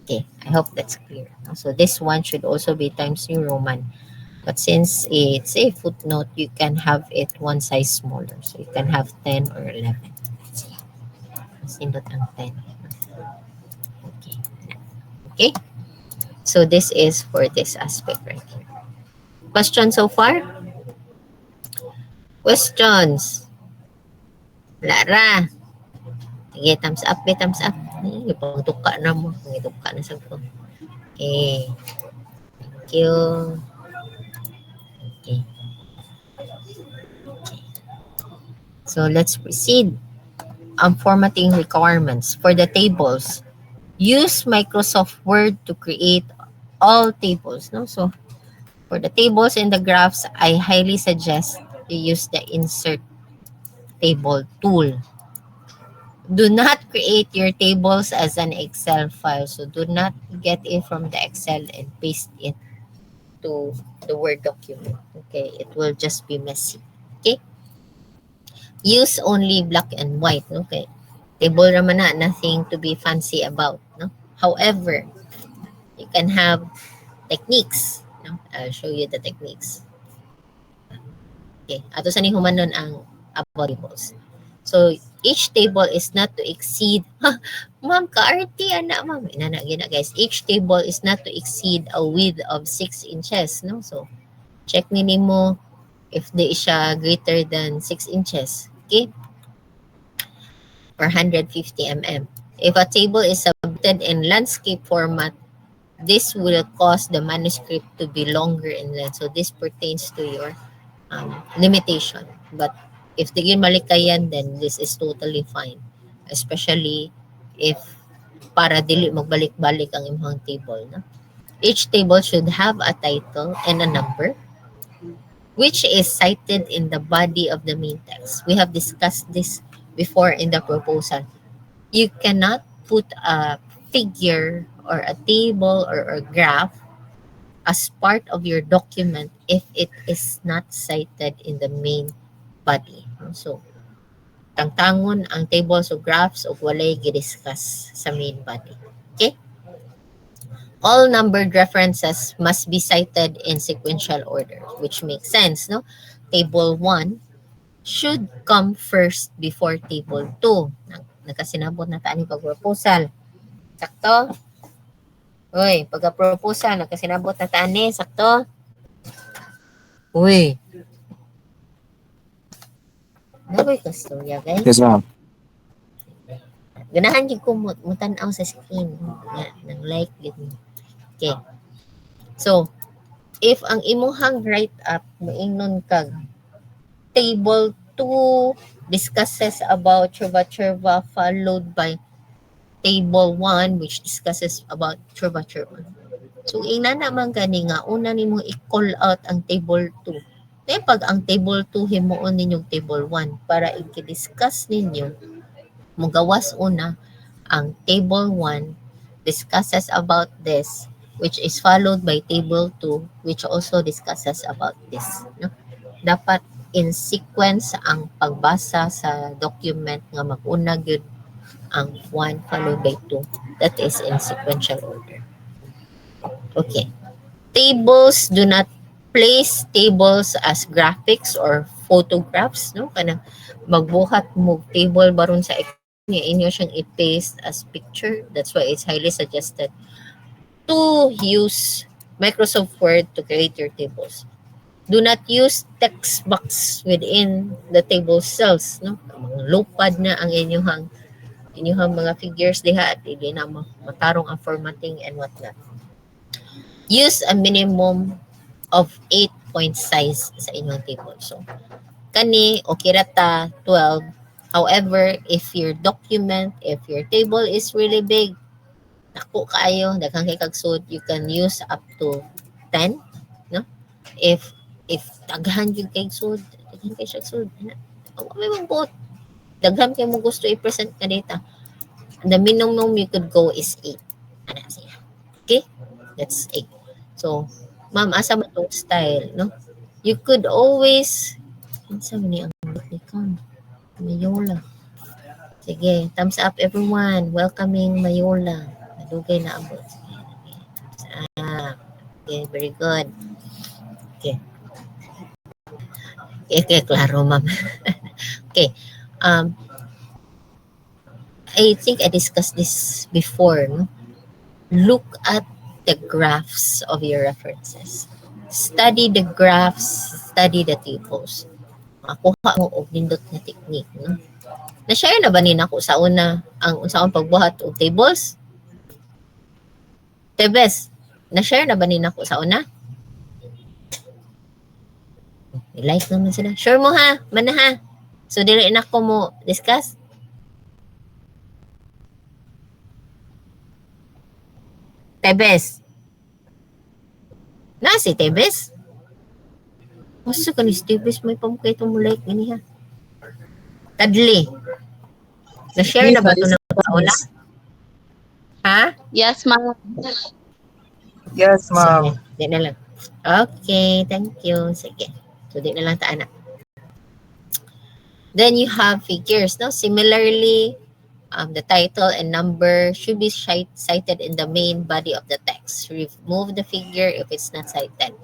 Okay, I hope that's clear. So this one should also be Times New Roman. But since it's a footnote, you can have it one size smaller. So you can have 10 or 11. Let's see. Sindot ang 10. Okay. Okay. So this is for this aspect right here. Question so far? Questions? Lara. Sige, thumbs up, thumbs up. Ay, pangtuka na mo. Pangituka na sa ko. Okay. Thank you. Okay. So let's proceed. Formatting requirements. For the tables, use Microsoft Word to create all tables. No? So for the tables and the graphs, I highly suggest you use the Insert Table tool. Do not create your tables as an Excel file. So do not get it from the Excel and paste it to the Word document. Okay, it will just be messy. Okay, use only black and white. Okay, table naman na, nothing to be fancy about. No, however, you can have techniques. No, I'll show you the techniques. Okay, ato sa ni humanon ang about tables. So each table is not to exceed, ma'am, ka-RT, anak, ma'am. Inana, guys. Each table is not to exceed a width of 6 inches, no? So, check nini mo if di siya greater than 6 inches, okay? Or 150 mm. If a table is submitted in landscape format, this will cause the manuscript to be longer in length. So, this pertains to your limitation. But if di yun malikayan, then this is totally fine. Especially if para dili magbalik-balik ang imong table. No? Each table should have a title and a number which is cited in the body of the main text. We have discussed this before in the proposal. You cannot put a figure or a table or a graph as part of your document if it is not cited in the main body. So, tangtangon ang tables o graphs o walay gidiscuss sa main body. Okay? All numbered references must be cited in sequential order, which makes sense, no? Table 1 should come first before table 2. Nagkasinabot na taan yung pag-proposal. Sakto? Uy, pagka-proposal, nagkasinabot na taan eh. Sakto? Uy. Nagoy ka storya, guys. Yes, ma'am. Ganahan yung ko mutanaw sa screen. Nang like yun. Okay. So, if ang imuhang write-up, moingnon kag table 2 discusses about churba-churba followed by table 1 which discusses about churba-churba. So, ina naman gani nga, una nimo i-call out ang table 2. Kaya pag ang table 2 himuon ninyong table 1 para i-discuss ninyo, mugawas una ang table 1 discusses about this which is followed by table 2 which also discusses about this. No? Dapat in sequence ang pagbasa sa document nga mag-una gyud ang 1 followed by 2. That is in sequential order. Okay. Tables do not place tables as graphics or photographs, no? Kanang magbuhat mo table baron sa inyo siyang i-paste as picture. That's why it's highly suggested to use Microsoft Word to create your tables. Do not use text box within the table cells, no? Lupad na ang inyong mga figures diha at hindi na matarong ang formatting and whatnot. Use a minimum of 8 point size sa inyong table. So, kani okay rata 12. However, if your table is really big, naku kaayo, daghang kay kagsud, you can use up to 10, no? if daghan yung kay sud, daghan kay siya sud. Awa may magbuot. Daghan kay mo gusto i-present ka data. The minimum you could go is 8. Ana siya. Okay? That's 8. So, ma'am, asa man tong style, no? You could always, sa ni ang ikaw, Mayola. Sige, thumbs up everyone. Welcoming Mayola. Nadugay na abot. Sige, thumbs up. Okay, very good. Okay. Okay, klaro, ma'am. Okay. I think I discussed this before, no? Look at the graphs of your references. Study the graphs, study the tables. Makuha mo og nindot na technique, no? Na-share na ba ni nako sa una ang unsaon pagbuhat og tables? Tebes, na-share na ba ni nako sa una? I-like naman sila. Sure mo ha, mana ha. So dili na ko mo discuss. Tebes. Na si Tebes? Masa ka ni si Tebes may pamukay itong mo like gani ha. Tadli. Na-share na ba ito na sa una? Ha? Yes, ma'am. Yes, ma'am. Sige, di na lang. Okay, thank you. Sige. So, di na lang ta anak. Then you have figures, no? Similarly, the title and number should be cited in the main body of the text. Remove the figure if it's not cited.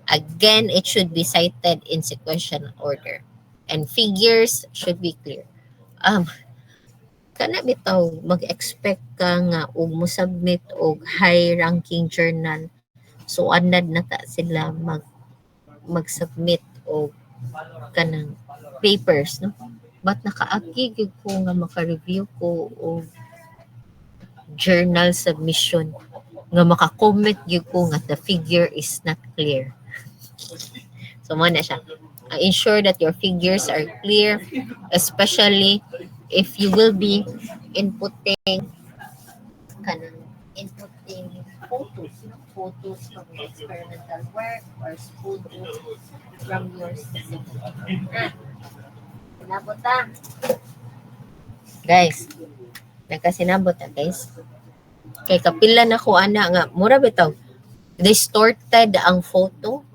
Again, it should be cited in sequential order. And figures should be clear. Kana bitaw mag-expect ka nga og mo submit og high ranking journal, so anad na ta sila mag-submit og kanang papers, no? But nakaagi gyud ko nga maka-review ko og journal submission nga maka-comment gyud ko nga the figure is not clear. So mo na siya. Ensure that your figures are clear, especially if you will be inputting photos, no? Photos from your experimental work or photos from your specific. Sinabot ta. Guys, nagkasinabot ta guys. Kay kapila na ko ana nga mura bitaw distorted ang photo.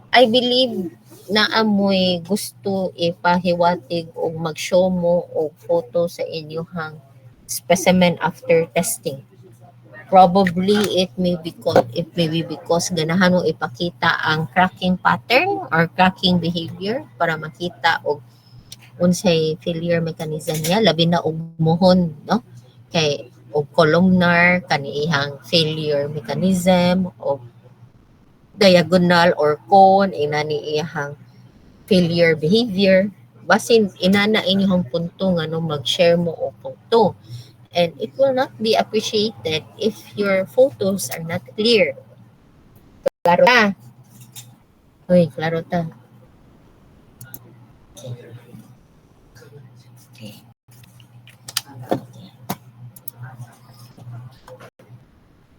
I believe na amoy gusto ipahiwatig o mag-show mo o photo sa inyong specimen after testing. Probably it may be because ganahan mo ipakita ang cracking pattern or cracking behavior para makita og unsay failure mechanism niya, labi na og mohon, no? Kay og columnar kaniyang failure mechanism o diagonal or cone inani iyang failure behavior. Basin inana inyong punto nga no mag-share mo o photo. And it will not be appreciated if your photos are not clear. Klaro ta. Hoy, klaro ta.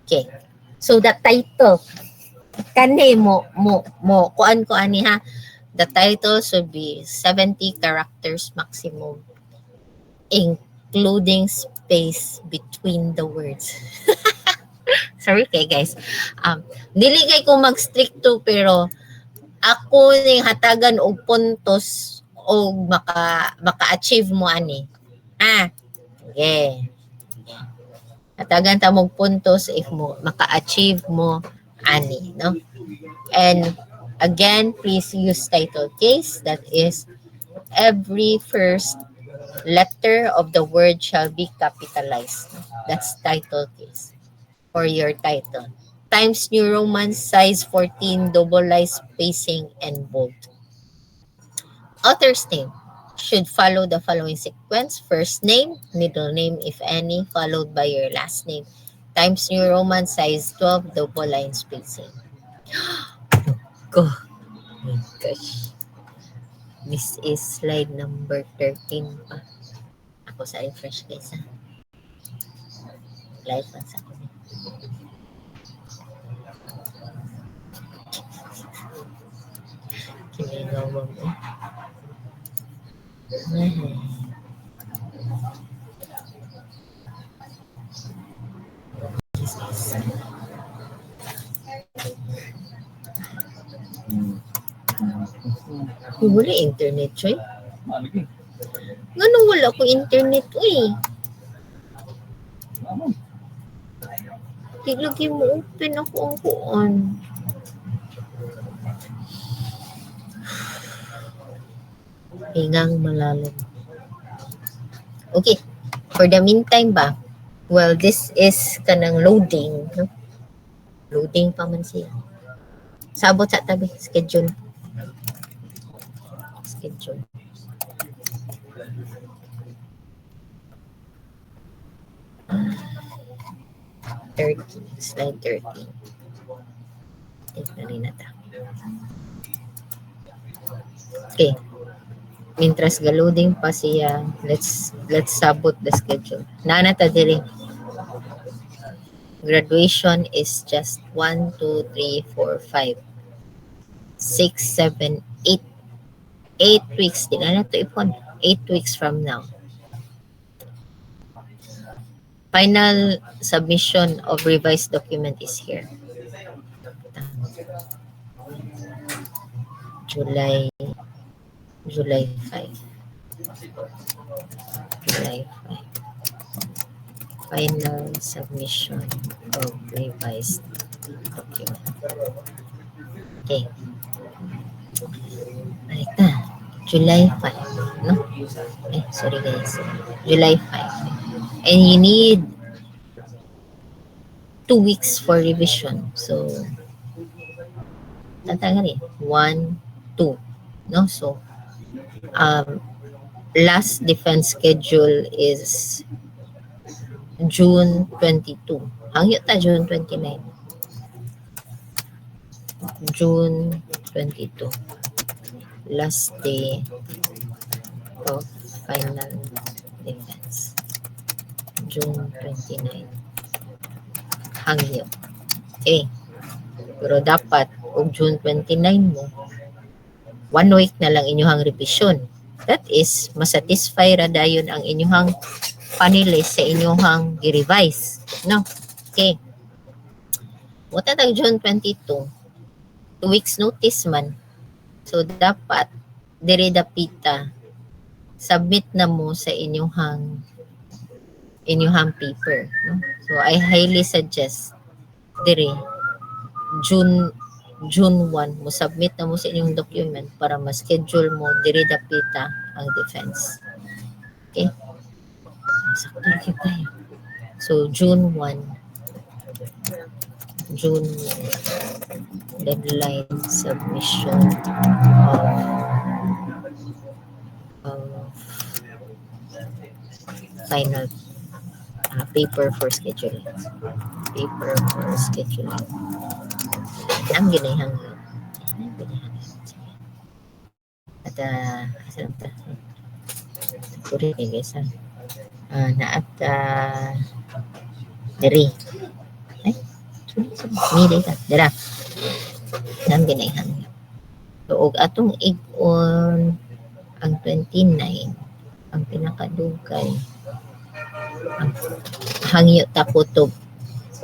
Okay. So the title kani mo kuan ko ani ha. The title should be 70 characters maximum, including space between the words. Sorry kay guys. Dili kay ko mag-stricto pero ako ning hatagan og puntos og maka-achieve mo ani. Okay. Hatagan ta mog puntos if mo maka-achieve mo ani, no? And again, please use title case. That is, every first letter of the word shall be capitalized. That's title case for your title. Times New Roman, size 14, double-line spacing, and bold. Author's name should follow the following sequence: first name, middle name, if any, followed by your last name. Times New Roman, size 12, double-line spacing. Go. Oh my gosh. This is slide number 13 pa. Ako sa refresh guys ha. Live pa sa ako. mo. Mhm. Wala internet, Choy. Nga wala ko internet, uy. Di lagi mo open ako ang kuan. Hingang malalim. Okay. For the meantime ba, well, this is kanang loading. No? Loading pa man siya. Sabot sa tabi. Schedule. Schedule. Slide 13. Tignan na ta. Okay. Mientras galuding pa siya, let's sabot the schedule. Nana ta diri. Graduation is just 1, 2, 3, 4, 5, 6, 7, 8. 8 weeks. Di na to ipon. 8 weeks from now. Final submission of revised document is here. July 5. July 5. Final submission of revised document. Okay. Balik na. July 5. No? Sorry guys. July 5. And you need 2 weeks for revision. So, tatagal 1, 2. No? So, last defense schedule is June 22. Hangyo ta June 29. June 22. Last day of final defense. June 29. Hangyo. Okay. Pero dapat, kung June 29 mo, 1 week na lang inyong revision. That is, masatisfy ra dayon ang inyong panelist sa inyong i-revise. No? Okay. Wata tag June 22, 2 weeks notice man. So, dapat, dire dapita, submit na mo sa inyong paper. No? So, I highly suggest, dire, June 1 mo submit na mo sa inyong document para ma-schedule mo dire dapita ang defense. Okay? Sakto tayo. So June 1 deadline submission of final paper for scheduling. Paper for scheduling. Ang ginahang at asan ta? Puri kay guys naat diri ay mili ka dira nang ginahang so og atong ig-on ang 29 ang pinakadugay ang hangyo ta kutob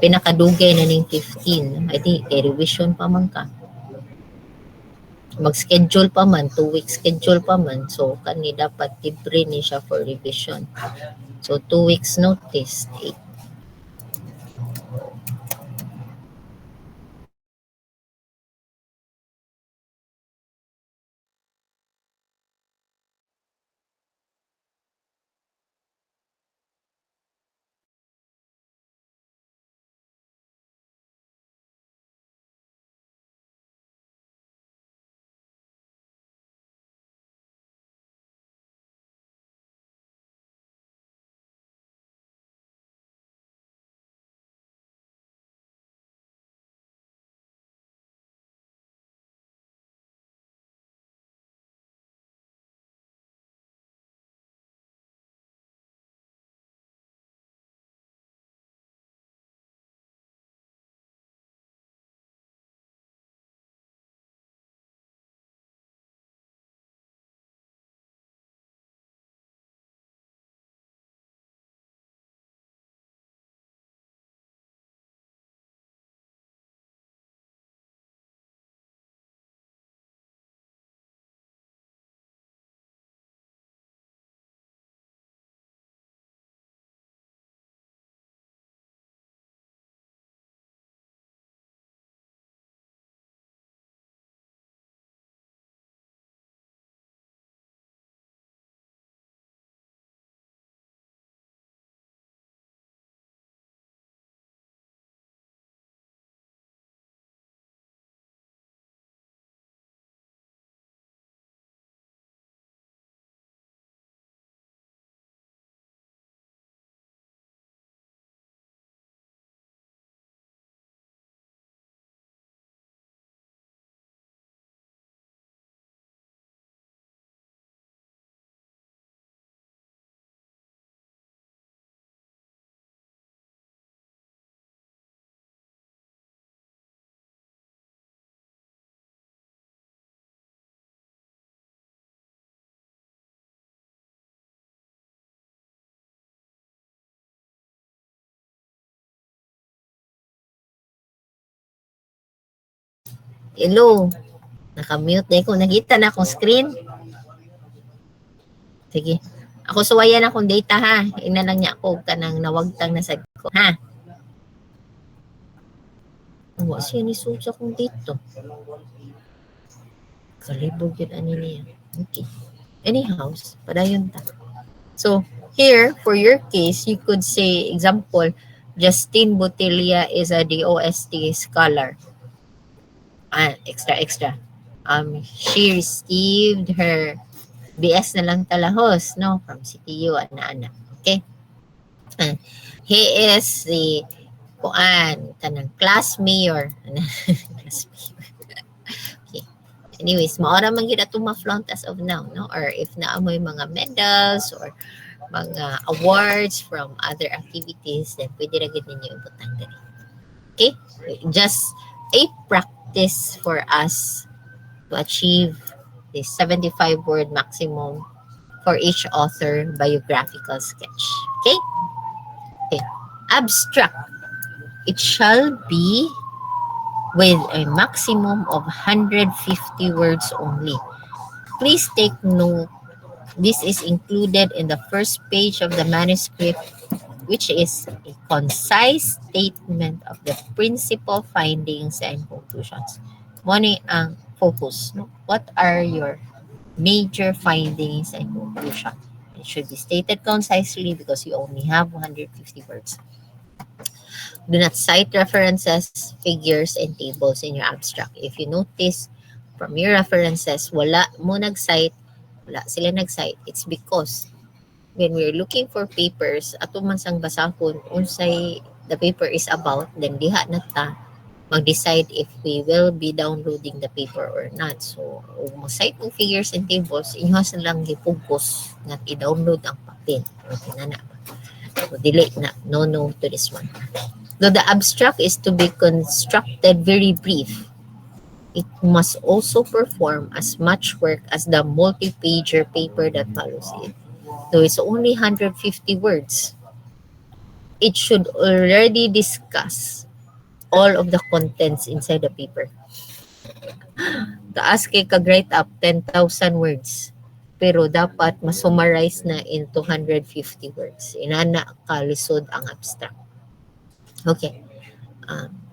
pinakadugay na ning 15 ay di kay revision pa man ka mag-schedule pa man 2 weeks schedule pa man so kani dapat libre ni siya for revision so 2 weeks notice Hello. Nakamute na ko. Nakita na akong screen. Sige. Ako suwayan akong data ha. Ina lang niya ako kanang nawagtang na sa ko. Ha? Wa siya ni susa kong dito. Kalibog yun ani niya. Okay. Anyhow, padayon ta. So, here, for your case, you could say, example, Justine Botilla is a DOST scholar. Extra. She received her BS na lang talahos, no? From CTU, ana-ana. Okay? He is the kanang class mayor. Class mayor. Okay. Anyways, maora man gyud atong ma-flaunt as of now, no? Or if naamoy mga medals or mga awards from other activities, then pwede ra gyud ninyo ibutang diri. Okay? Just a practice for us to achieve the 75 word maximum for each author biographical sketch. Okay? Okay. Abstract. It shall be with a maximum of 150 words only. Please take note, this is included in the first page of the manuscript, which is a concise statement of the principal findings and conclusions. Muna ang focus. No? What are your major findings and conclusions? It should be stated concisely because you only have 150 words. Do not cite references, figures, and tables in your abstract. If you notice from your references, wala mo nag-cite, wala sila nag-cite, it's because when we're looking for papers, ato man sang basahon, unsay the paper is about, then diha na ta mag-decide if we will be downloading the paper or not. So, kung mag-cite ng figures and tables, inyo sa lang i-focus nga i-download ang papel. Okay na na. So, delay na. No to this one. Though the abstract is to be constructed very brief, it must also perform as much work as the multi-pager paper that follows it. Though it's only 150 words, it should already discuss all of the contents inside the paper. Taas kay kag-write up 10,000 words, pero dapat masummarize na into 150 words. Inana kalisod ang abstract. Okay.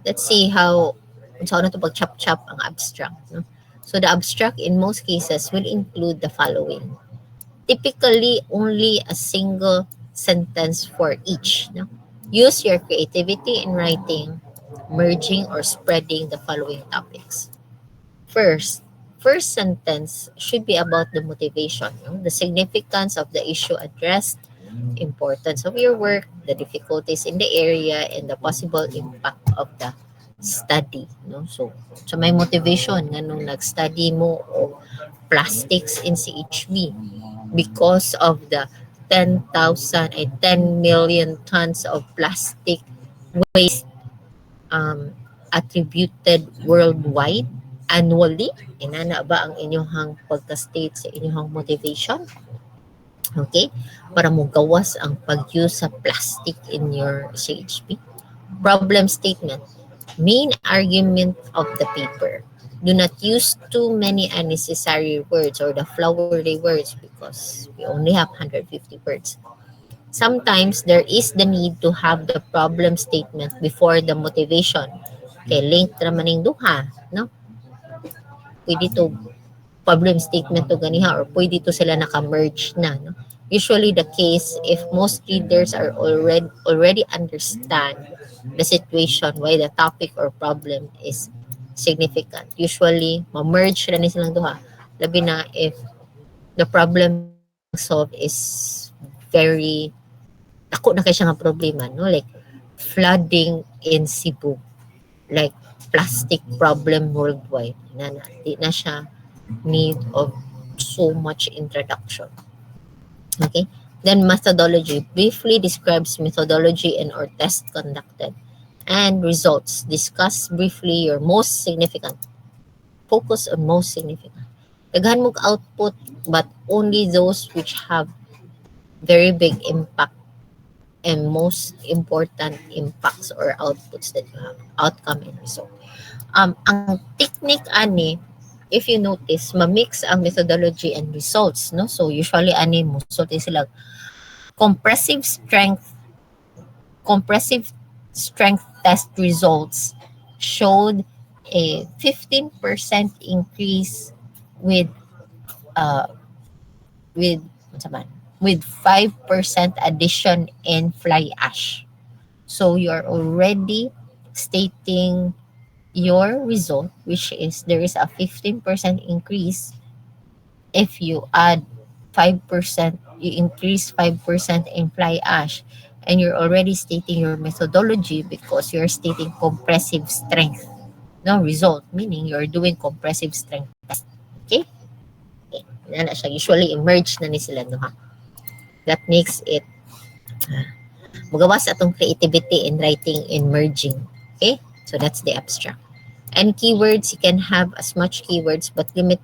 Let's see how na to pag-chop-chop ang abstract. No? So the abstract in most cases will include the following. Typically, only a single sentence for each. No? Use your creativity in writing, merging or spreading the following topics. First sentence should be about the motivation, no? The significance of the issue addressed, importance of your work, the difficulties in the area, and the possible impact of the study. No? So may motivation nga nung nag-study mo o plastics in CHB because of the 10 million tons of plastic waste attributed worldwide annually. Inana ba ang inyong pagka-state sa inyong motivation? Okay? Para mo gawas ang pag-use sa plastic in your CHP. Problem statement. Main argument of the paper. Do not use too many unnecessary words or the flowery words because we only have 150 words. Sometimes there is the need to have the problem statement before the motivation. Okay, link naman ng duha, no? Pwede to problem statement to ganiha or pwede to sila naka-merge na, no? Usually the case if most readers are already understand the situation why the topic or problem is significant. Usually, ma-merge na ni silang duha. Labi na if the problem solved is very ako na kay siya nga problema, no? Like flooding in Cebu, like plastic problem worldwide. Di na siya need of so much introduction. Okay? Then methodology briefly describes methodology and or test conducted. And results. Discuss briefly your most significant. Focus on most significant. Daghan mong output but only those which have very big impact and most important impacts or outputs that you have. Outcome and result. Ang technique ani, if you notice, ma-mix ang methodology and results, no? So usually ani mo sulti sila compressive strength test results showed a 15% increase with uh with unsa man, with 5% addition in fly ash. So you're already stating your result, which is there is a 15% increase if you add 5%, you increase 5% in fly ash, and you're already stating your methodology because you're stating compressive strength. No result, meaning you're doing compressive strength test. Okay? Okay. Yan na siya. Usually, emerge na ni sila, no, ha? That makes it magawas atong creativity in writing and merging. Okay? So that's the abstract. And keywords, you can have as much keywords, but limit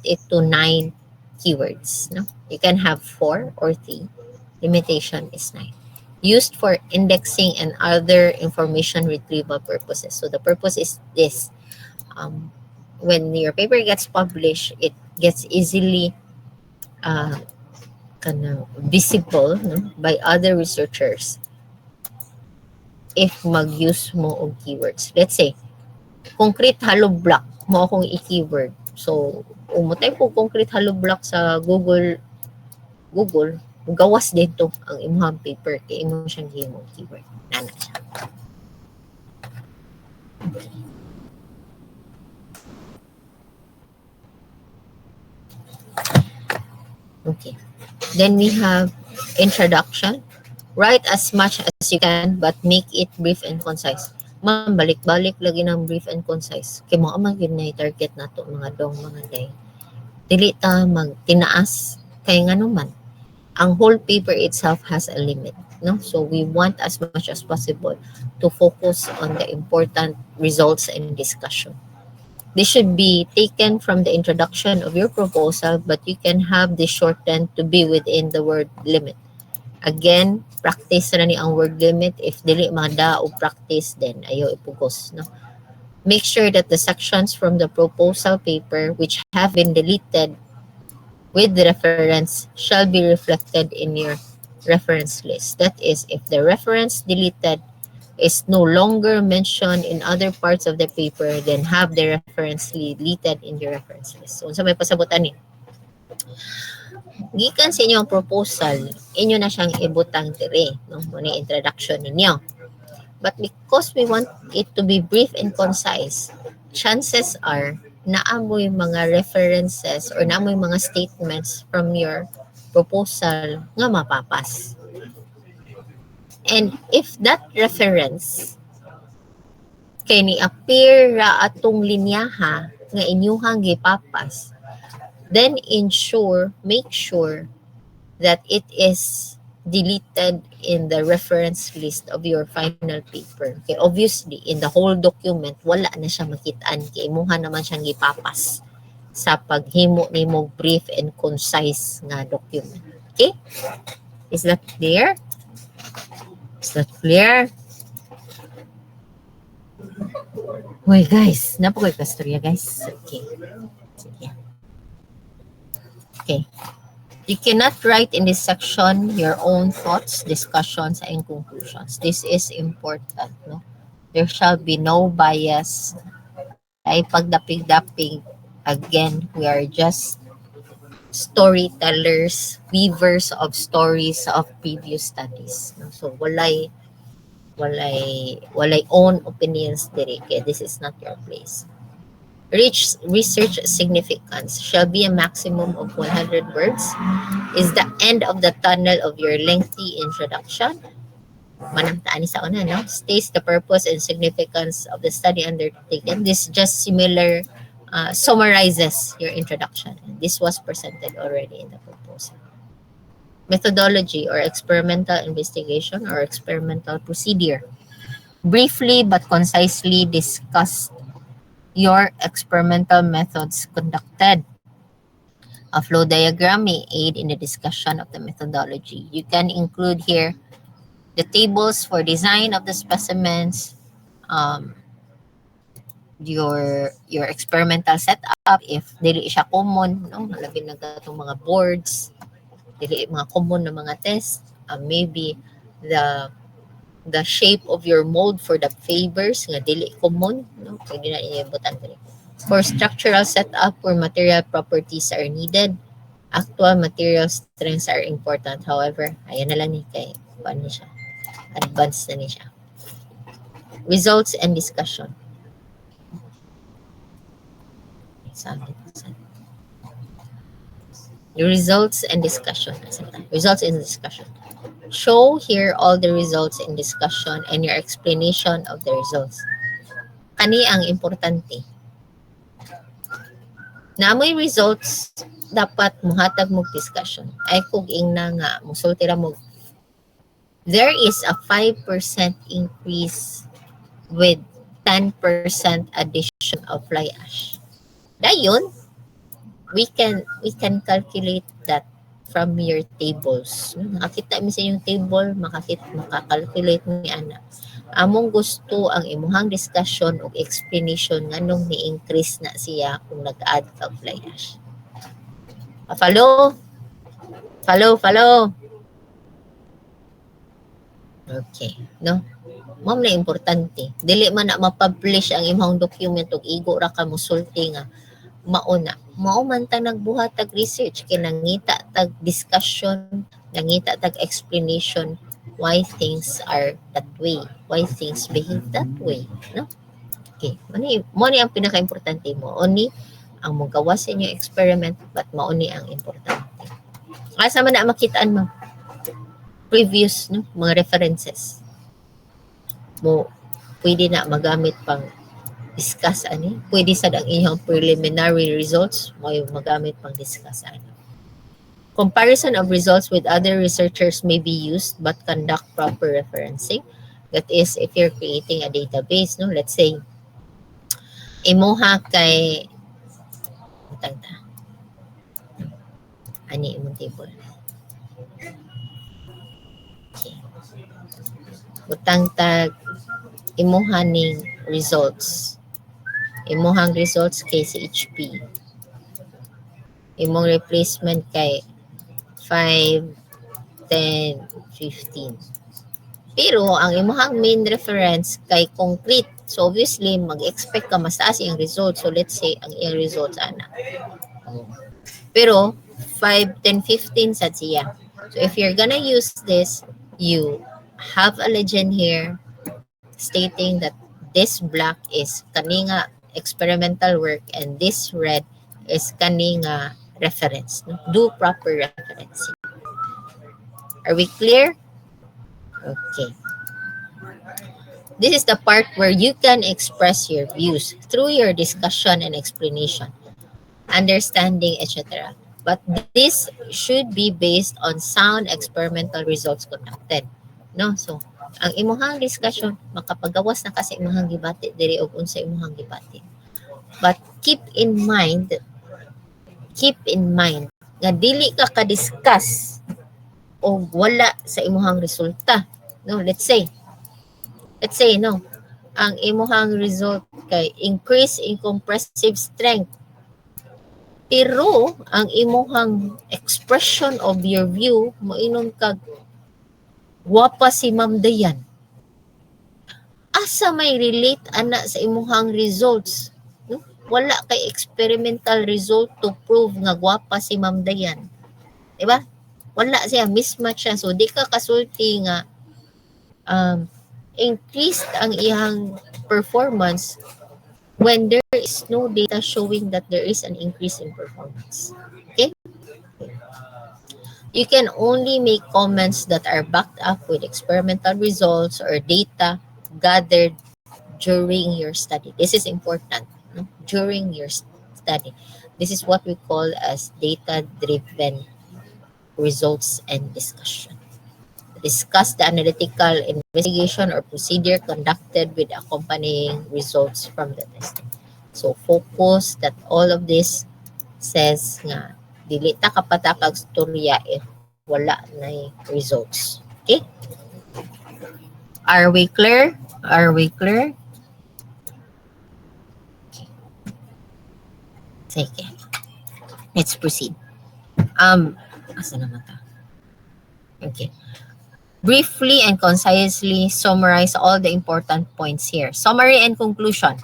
it to 9 keywords. No, you can have 4 or 3. Limitation is 9. Used for indexing and other information retrieval purposes. So the purpose is this: when your paper gets published, it gets easily visible, no, by other researchers if mag-use mo og keywords. Let's say concrete hollow block mo akong i-keyword. So, umutay po concrete hollow block sa Google, gawas dito ang imong paper kay imo siyang gihimo keyword. Nana siya. Okay. Then we have introduction. Write as much as you can but make it brief and concise. Ma'am, balik-balik lagi ng brief and concise. Kay mo man yun na target nato mga dong mga day. Dili ta magtinaas kay nga naman. Ang whole paper itself has a limit, no? So we want as much as possible to focus on the important results and discussion. This should be taken from the introduction of your proposal, but you can have this shortened to be within the word limit. Again, practice na ni ang word limit. If dili mada o practice, then ayaw ipugos, no? Make sure that the sections from the proposal paper which have been deleted with the reference shall be reflected in your reference list. That is, if the reference deleted is no longer mentioned in other parts of the paper, then have the reference deleted in your reference list. So, unsa may pasabutan ni? Gikan sa inyong proposal, inyo na siyang ibutang dire, no? Muna introduction ninyo. But because we want it to be brief and concise, chances are naamoy mga references or naamoy mga statements from your proposal nga mapapas. And if that reference kay ni appear ra atong linyaha nga inyuhang gipapas, then make sure that it is deleted in the reference list of your final paper. Okay, obviously, in the whole document, wala na siya makitaan kay imuha naman siyang gipapas sa paghimo nimo brief and concise nga document. Okay? Is that clear? Is that clear? Uy, guys, napakoy kastorya, guys. Okay. Sige. Okay. You cannot write in this section your own thoughts, discussions, and conclusions. This is important, no? There shall be no bias. Ay pagdapig-dapig. Again, we are just storytellers, weavers of stories of previous studies. No? So walay own opinions diri. Okay? This is not your place. Research significance shall be a maximum of 100 words. Is the end of the tunnel of your lengthy introduction. Manamtaan ni sa una, no? States the purpose and significance of the study undertaken. This just summarizes your introduction. And this was presented already in the proposal. Methodology or experimental investigation or experimental procedure. Briefly but concisely discuss your experimental methods conducted. A flow diagram may aid in the discussion of the methodology. You can include here the tables for design of the specimens, your experimental setup if dili siya common, no, labi na gatong mga boards, dili mga common na mga test, maybe the shape of your mold for the fibers nga dili common, no, pwede na ibutan diri. For structural setup where material properties are needed, actual material strengths are important. However, ayan na lang ni kay kuan ni siya, advanced na ni siya. Results and discussion. The results and discussion. Results and discussion. Show here all the results in discussion and your explanation of the results. Kani ang importante. Na amoy results, dapat muhatag mo discussion. Ay kung ingna nga, musulti ra mo. There is a 5% increase with 10% addition of fly ash. Dayon, we can calculate that from your tables. Nakakita mi sa yung table, makakalculate ni ana. Among gusto ang imuhang discussion o explanation nganong ni-increase na siya kung nag-add ka fly ash. Follow? Okay, no? Mao na importante. Dili man na ma-publish ang imong document ug igo ra ka mosulti nga mao man ta nagbuhat tag research kay nangita tag discussion, nangita tag explanation why things are that way, why things behave that way, no? Okay, mo ni ang pinaka-importante mo, oni ang mogawa sa inyong experiment, but mao ni ang importante. Asa man na makitaan mo previous, no, mga references mo, pwede na magamit pang discuss ani, pwede sad ang inyong preliminary results mo yung magamit pang discuss ani. Comparison of results with other researchers may be used, but conduct proper referencing. That is, if you're creating a database, no, let's say imuha kay ani imong table. Okay. Butang tag imuha ning results. Imuhang results kay CHP. Imong replacement kay 5, 10, 15. Pero ang imuhang main reference kay concrete. So obviously, mag-expect ka mas taas yung results. So let's say, ang iyang results ana. Pero 5, 10, 15 sa siya. So if you're gonna use this, you have a legend here stating that this black is kaninga experimental work and this red is kaninga reference. No? Do proper referencing. Are we clear? Okay. This is the part where you can express your views through your discussion and explanation, understanding, etc. But this should be based on sound experimental results conducted. No? So, ang imuhang discussion, makapagawas na kasi imuhang gibati, diri og unsa imuhang gibati. But keep in mind nga dili ka ka-discuss o wala sa imuhang resulta. No, let's say no, ang imuhang result kay increase in compressive strength. Pero ang imuhang expression of your view moingon kag gwapa si Ma'am Dayan. Asa may relate ana sa imuhang results? No? Wala kay experimental result to prove nga gwapa si Ma'am Dayan. Diba? Wala siya, mismatch siya. So, di ka kasulti nga increased ang iyang performance when there is no data showing that there is an increase in performance. Okay? You can only make comments that are backed up with experimental results or data gathered during your study. This is important. No? During your study. This is what we call as data-driven results and discussion. Discuss the analytical investigation or procedure conducted with accompanying results from the testing. So focus that all of this says nga dili ta kapatakag storya if wala na results. Okay? Are we clear? Sige. Let's proceed. Asa naman ta? Okay. Briefly and concisely summarize all the important points here. Summary and conclusion.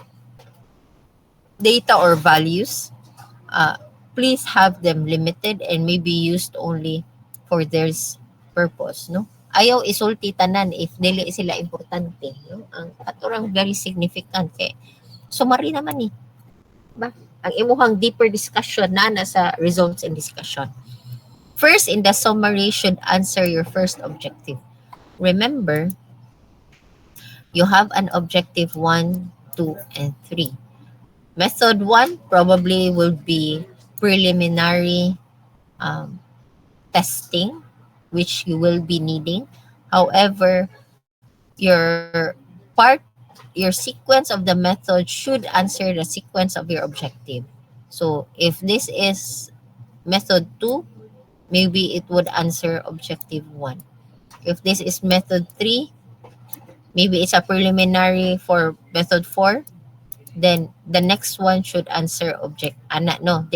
Data or values, please have them limited and may be used only for their purpose, no? Ayaw isulti tanan if dili sila importante, no? Ang katurang very significant kay summary naman ni, ba? Ang imuhang deeper discussion na nasa results and discussion. First, in the summary should answer your first objective. Remember, you have an objective 1, 2, and 3. Method 1 probably will be preliminary testing, which you will be needing. However, your sequence of the method should answer the sequence of your objective. So if this is method 2, maybe it would answer objective 1. If this is method 3, maybe it's a preliminary for method 4, then the next one should answer di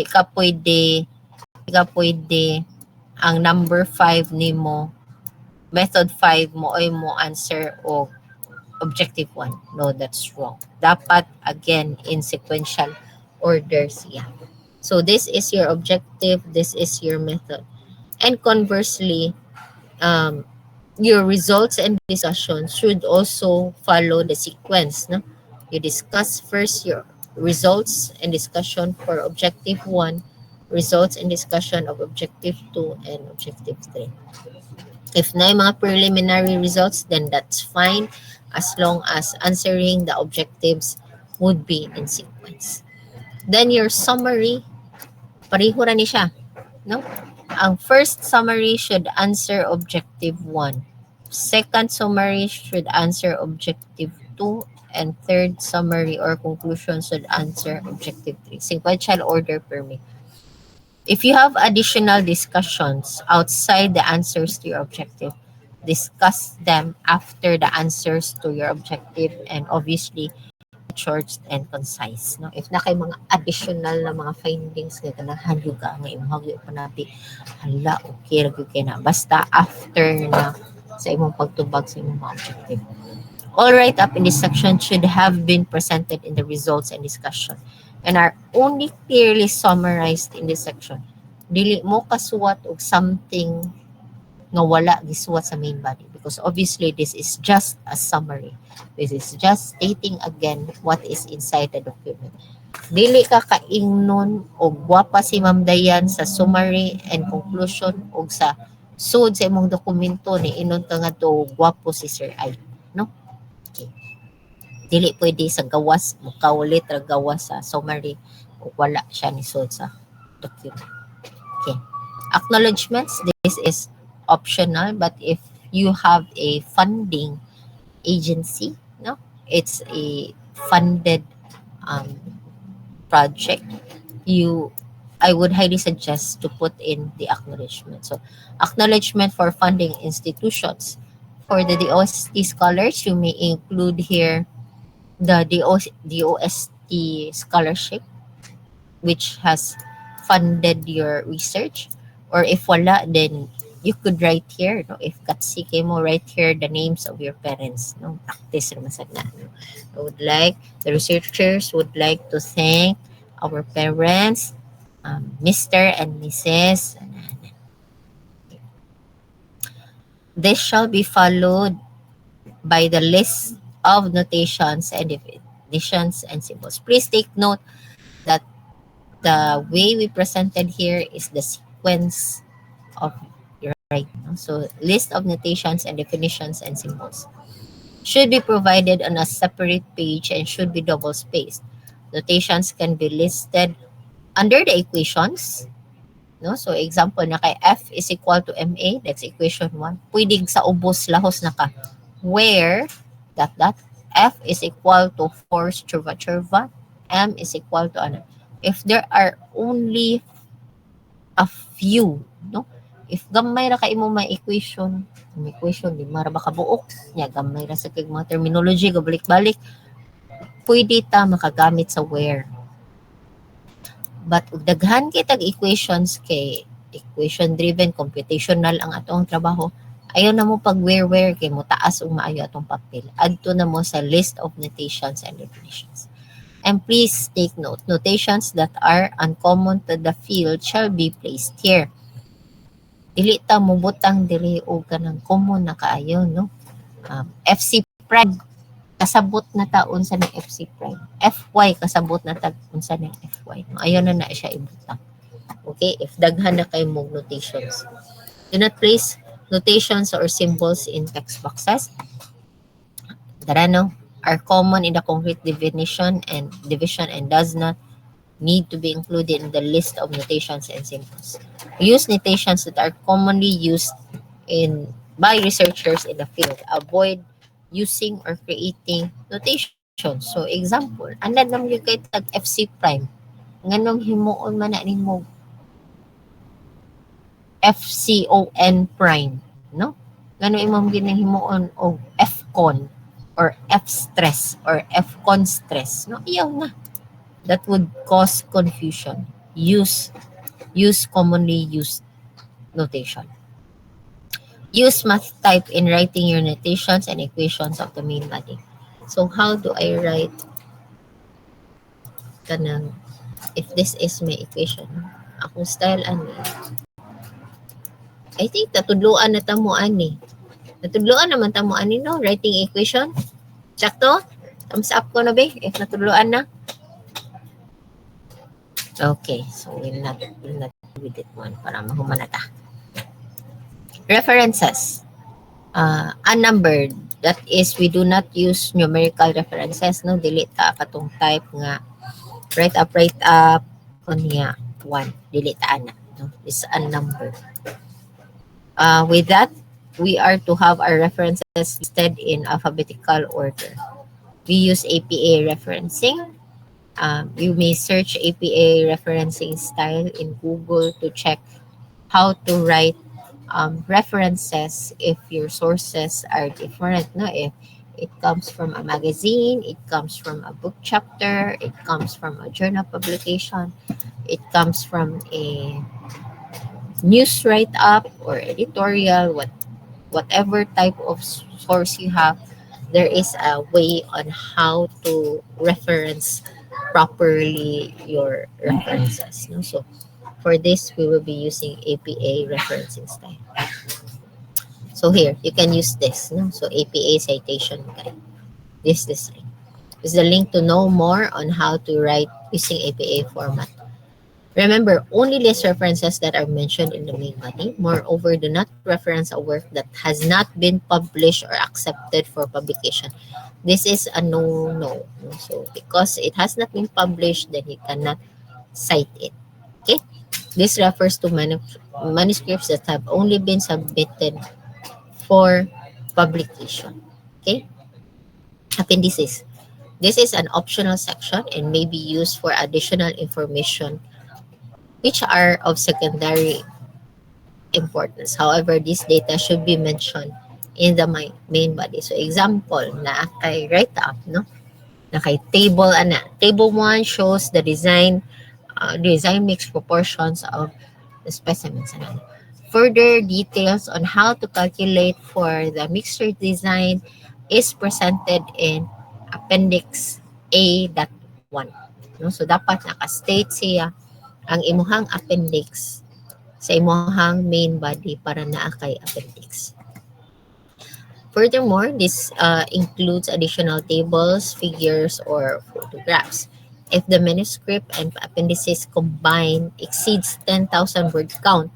ka pwede ang number 5 nimo, method 5 mo ay mo answer o objective 1. No, that's wrong. Dapat again in sequential order siya. So this is your objective, this is your method. And conversely, your results and discussion should also follow the sequence, no? You discuss first your results and discussion for objective 1, results and discussion of objective 2 and objective 3. If na yung mga preliminary results, then that's fine as long as answering the objectives would be in sequence. Then your summary, pareho na ni siya, no? Ang first summary should answer objective 1. Second summary should answer objective 2. And third summary or conclusion should answer objective 3. Sequential order per me. If you have additional discussions outside the answers to your objective, discuss them after the answers to your objective and obviously short and concise. No? If na kay mga additional na mga findings nga ganahan yuga nga imong pa nabi, hala okay ra gyud kay na basta after na sa imong pagtubag sa imong mga objective. All write-up in this section should have been presented in the results and discussion and are only clearly summarized in this section. Dili mo kasuwat og something nga wala gisuwat sa main body because obviously this is just a summary. This is just stating again what is inside the document. Dili ka kaingnon og gwapa si Ma'am Dayan sa summary and conclusion og sa sud sa imong dokumento ni inon ka nga to gwapo si Sir Ay, no? Dili pwede sa gawas, mukaulit ra gawas sa summary o wala siya ni sud sa document. Okay. Acknowledgements, this is optional but if you have a funding agency, no, it's a funded project, I would highly suggest to put in the acknowledgement. So acknowledgement for funding institutions. For the DOST scholars, you may include here the DOST scholarship, which has funded your research. Or if wala, then you could write here, no? If katsike mo, write here the names of your parents. No? Practice naman sa na. No? The researchers would like to thank our parents, Mr. and Mrs. This shall be followed by the list of notations and definitions and symbols. Please take note that the way we presented here is the sequence of your writing. So list of notations and definitions and symbols should be provided on a separate page and should be double spaced. Notations can be listed under the equations. No? So example na kay F is equal to MA, that's equation 1. Pwede sa ubos lahos na ka. Where F is equal to force churva, M is equal to ano. If there are only a few, no? If gamay ra ka imo may equation di mara ba kabuok nya gamay ra sa kay mga terminology gabalik-balik, pwede ta makagamit sa where. But ug daghan kay tag equations kay equation driven computational ang atong trabaho. Ayaw na mo pag where kay mo taas ug maayo atong papel. Adto na mo sa list of notations and definitions. And please take note, notations that are uncommon to the field shall be placed here. Dili ta mo butang diri og kanang common na kaayo, no? FC prime kasabot na taon sa ng FC prime. FY kasabot na ta unsa ng FY. No, ayaw na siya ibutang. Okay, if daghan na kay mong notations. Do not place notations or symbols in text boxes. Tara no, are common in the concrete definition and division and does not need to be included in the list of notations and symbols. Use notations that are commonly used by researchers in the field. Avoid using or creating notations. So example, anad nam yung kay tag FC prime. Nganong himuon man na nimo FCON prime, no? Ngano imong ginhimuon og FCON or F-stress or F-con stress, no? Iyaw na. That would cause confusion. Use commonly used notation. Use math type in writing your notations and equations of the main body. So how do I write kanang if this is my equation? Akong style ani. I think natudloan na tamo ani. Natudloan naman tamo ani, no? Writing equation. Sakto? Thumbs up ko na be if natudloan na. Okay, so we'll not with it one para mahuman na ta. References. Unnumbered. That is, we do not use numerical references, no? Dili ta katong type nga right up kunya 1. Dili ta ana, no? It's unnumbered. With that, we are to have our references listed in alphabetical order. We use APA referencing. You may search APA referencing style in Google to check how to write references if your sources are different. No? If it comes from a magazine, it comes from a book chapter, it comes from a journal publication, it comes from a news write-up or editorial, whatever type of source you have, there is a way on how to reference properly your references. No? So for this, we will be using APA referencing style. So here, you can use this. No? So APA citation guide. This design. This is the link to know more on how to write using APA format. Remember, only list references that are mentioned in the main body. Moreover, do not reference a work that has not been published or accepted for publication. This is a no. So, because it has not been published, then you cannot cite it. Okay? This refers to manuscripts that have only been submitted for publication. Okay? Appendices. This is an optional section and may be used for additional information which are of secondary importance. However, this data should be mentioned in the main body. So example, na kay write up, no? Na kay table ana. Table 1 shows the design mix proportions of the specimens. Ano. Further details on how to calculate for the mixture design is presented in Appendix A.1. No? So dapat naka-state siya ang imuhang appendix sa imuhang main body para naa kay appendix. Furthermore, this includes additional tables, figures, or photographs. If the manuscript and appendices combined exceeds 10,000 word count,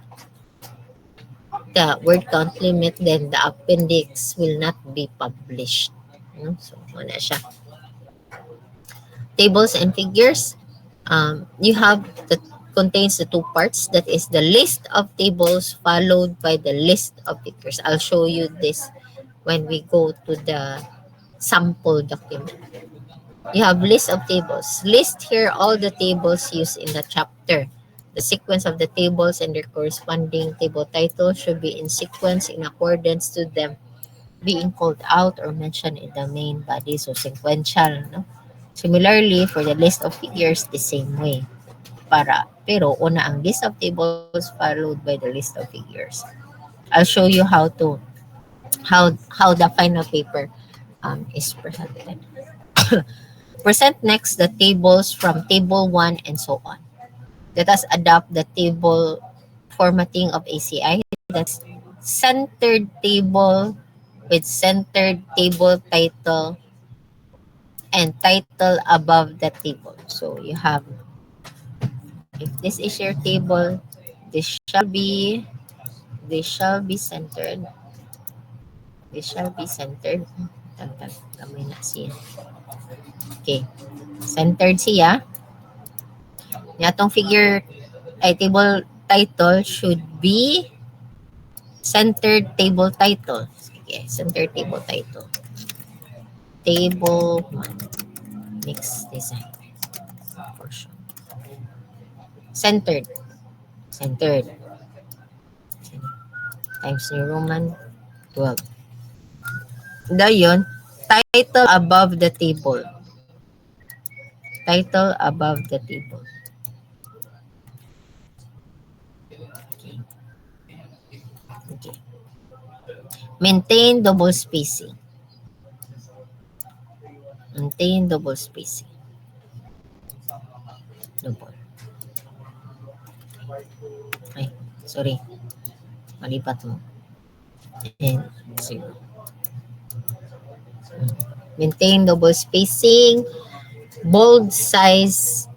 the word count limit, then the appendix will not be published. No? So, wala siya. Tables and figures. You have contains the two parts, that is the list of tables followed by the list of figures. I'll show you this when we go to the sample document. You have list of tables. List here all the tables used in the chapter. The sequence of the tables and their corresponding table title should be in sequence in accordance to them being called out or mentioned in the main body. So sequential. No? Similarly, for the list of figures, the same way. para. Pero una ang list of tables followed by the list of figures. I'll show you how the final paper is presented. Present next the tables from table 1 and so on. Let us adopt the table formatting of ACI. That's centered table with centered table title and title above the table. So you have, if this is your table, this shall be centered. This shall be centered. Kamay na siya. Okay. Centered siya. Yatong figure ay table title should be centered table title. Okay, centered table title. Table 1. Next design. Portion. Centered. Centered. Times New Roman 12. Dayon, title above the table. Title above the table. Okay. Maintain double spacing. Maintain double spacing. Double. Ay, sorry. Malipat mo. And 0. Maintain double spacing. Bold size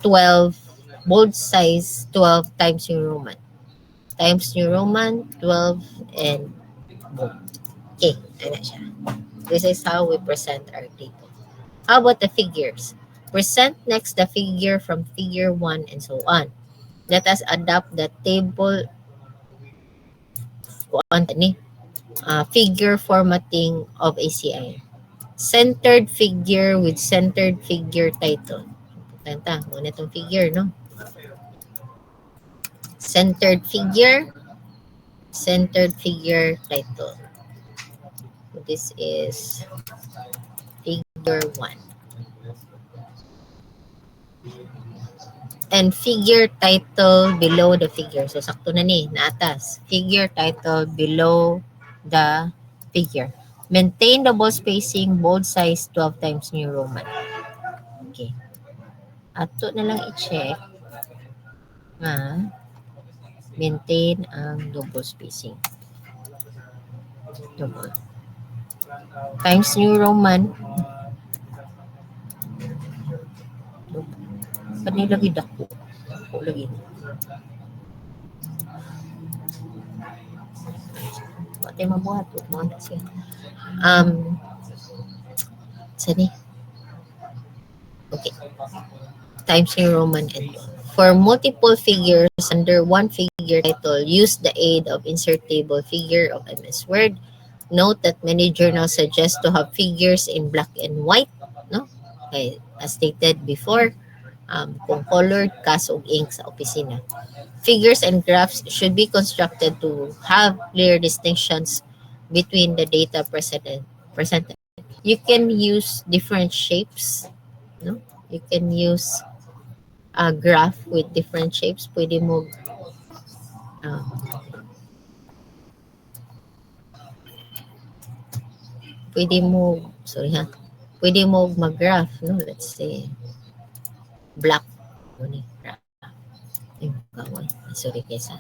12. Bold size 12 times New Roman. Times New Roman 12 and bold. Okay, ano siya. This is how we present our table. How about the figures? Present next the figure from figure 1 and so on. Let us adopt the table figure formatting of ACI. Centered figure with centered figure title. Tanta, muna itong figure, no? Centered figure title. This is figure 1. And figure title below the figure. So, sakto na ni, naatas. Figure title below the figure. Maintain double spacing, bold size 12 times New Roman. Okay. Ato na lang i-check nga maintain ang double spacing. Double. Times New Roman. Panilagid ako. Ako lagi. Pati mabuhat. Mga siya. Sani? Okay. Times New Roman and for multiple figures under one figure title, use the aid of insert table figure of MS Word. Note that many journals suggest to have figures in black and white, no? Okay, as stated before, kung colored, kaso og ink sa opisina. Figures and graphs should be constructed to have clear distinctions between the data presented. You can use different shapes, no? You can use a graph with different shapes. Pwede mo pwede mo mag-graph, no? Let's say black ni graph. Sorry kesa.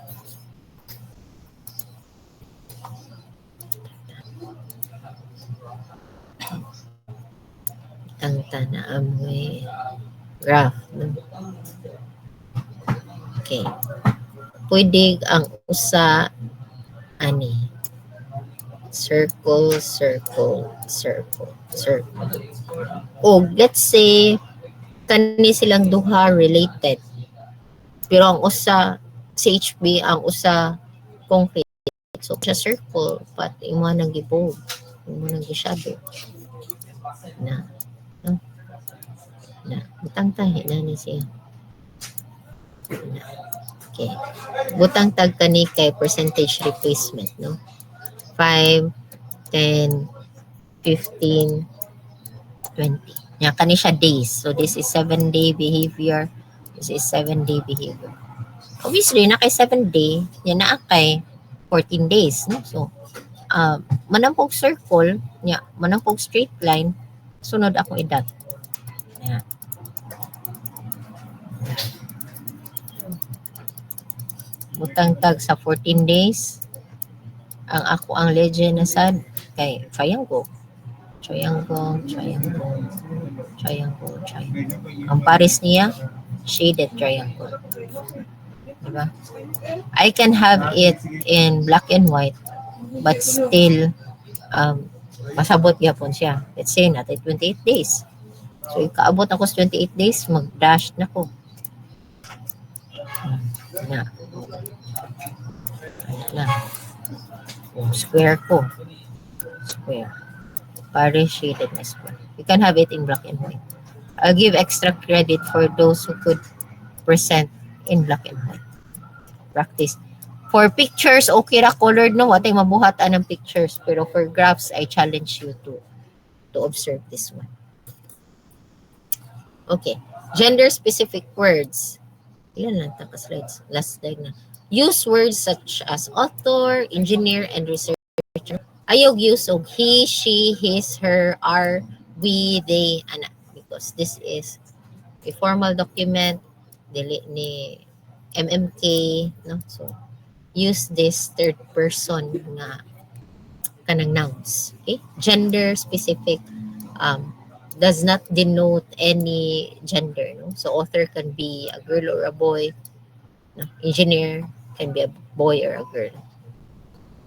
Ang tanaam may graph, no? Okay. Pwede ang usa ani circle. O let's say kani silang duha related. Pero ang usa CHB, ang usa concrete. So siya circle but imo nang gibog. Imo nang gi-shadow. Na butang tahi na ni siya. Okay. Butang tag kani kay percentage replacement, no? 5, 10, 15, 20. Nya kani siya days. So this is 7-day behavior. This is 7-day behavior. Obviously, na kay 7-day, yan na kay 14 days. No? So, manampog circle, manampog straight line, sunod akong idat. Yan. Butang tag sa 14 days, ang legend na sad, kay triangle. Triangle. Ang pares niya, shaded triangle. Diba? I can have it in black and white, but still, masabot yapon siya. Let's say, natin 28 days. So, ikaabot ako sa 28 days, mag-dash na ko. Na. Square ko. Square. Pares shaded na square. You can have it in black and white. I'll give extra credit for those who could present in black and white. Practice. For pictures, okay ra colored no, watay mabuhatan ng pictures. Pero for graphs, I challenge you to observe this one. Okay. Gender-specific words. Ilan lang taka slides? Last slide na. Use words such as author, engineer, and researcher. Ayog use of he, she, his, her, our, we, they, ana. Because this is a formal document dili ni MMK, no? So, use this third person nga kanang nouns. Okay? Gender specific does not denote any gender. No? So, author can be a girl or a boy. No? Engineer can be a boy or a girl.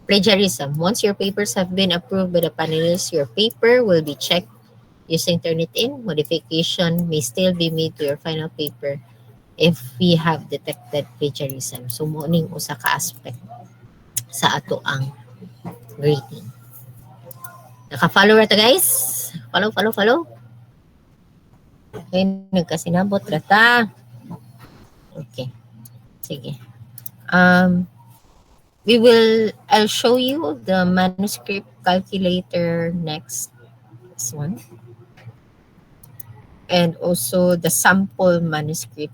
Plagiarism. Once your papers have been approved by the panelists, your paper will be checked using Turnitin. Modification may still be made to your final paper if we have detected plagiarism. So, muning usa ka aspect sa ato ang grading. Naka-follow rata guys? Follow. Okay, nagkasinabot rata. Okay. Sige. I'll show you the manuscript calculator next. This one. And also the sample manuscript.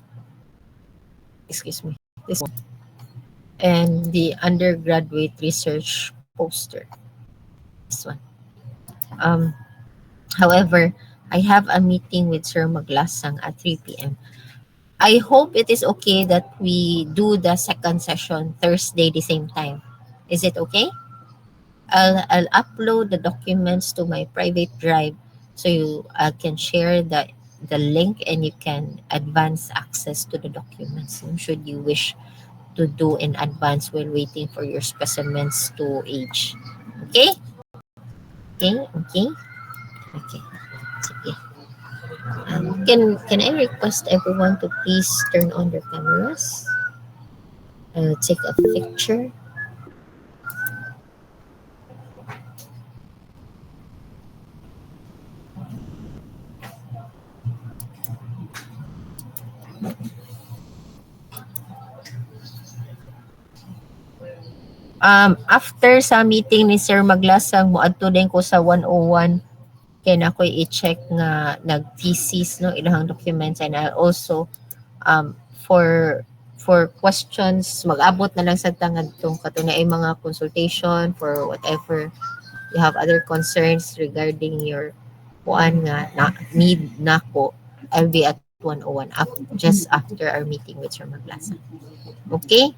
Excuse me. This one. And the undergraduate research poster. This one. However, I have a meeting with Sir Maglasang at 3 p.m. I hope it is okay that we do the second session Thursday the same time. Is it okay? I'll upload the documents to my private drive so you can share the link and you can advance access to the documents should you wish to do in advance while waiting for your specimens to age. Okay? Okay. Sige. Can I request everyone to please turn on their cameras? I'll take a picture. After sa meeting ni Sir Maglasang, moadto din ko sa 101 kay na ko i-check nga nag-thesis no ilang documents, and I'll also for questions mag-abot na lang sa tangad tong katunay mga consultation for whatever you have other concerns regarding your kuan nga need nako. I'll be at 101 just after our meeting with Sir Maglasang. Okay?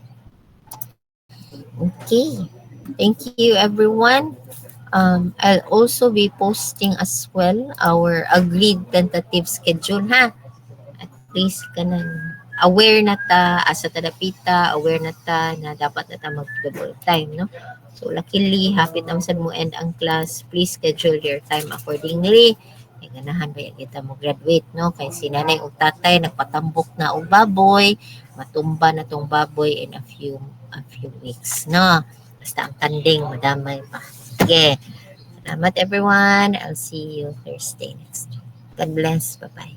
Thank you everyone. I'll also be posting as well our agreed tentative schedule ha. At least kanang aware na ta asa ta dapita, aware na ta na dapat na ta mag-double time no. So luckily hapit na sad mo end ang class. Please schedule your time accordingly. Kay ganahan ba kita mo graduate no, kay si nanay ug tatay nagpatambok na og baboy, matumba na tong baboy in a few weeks no. Basta ang tanding madamay pa. Sige. Salamat everyone. I'll see you Thursday next week. God bless. Bye-bye.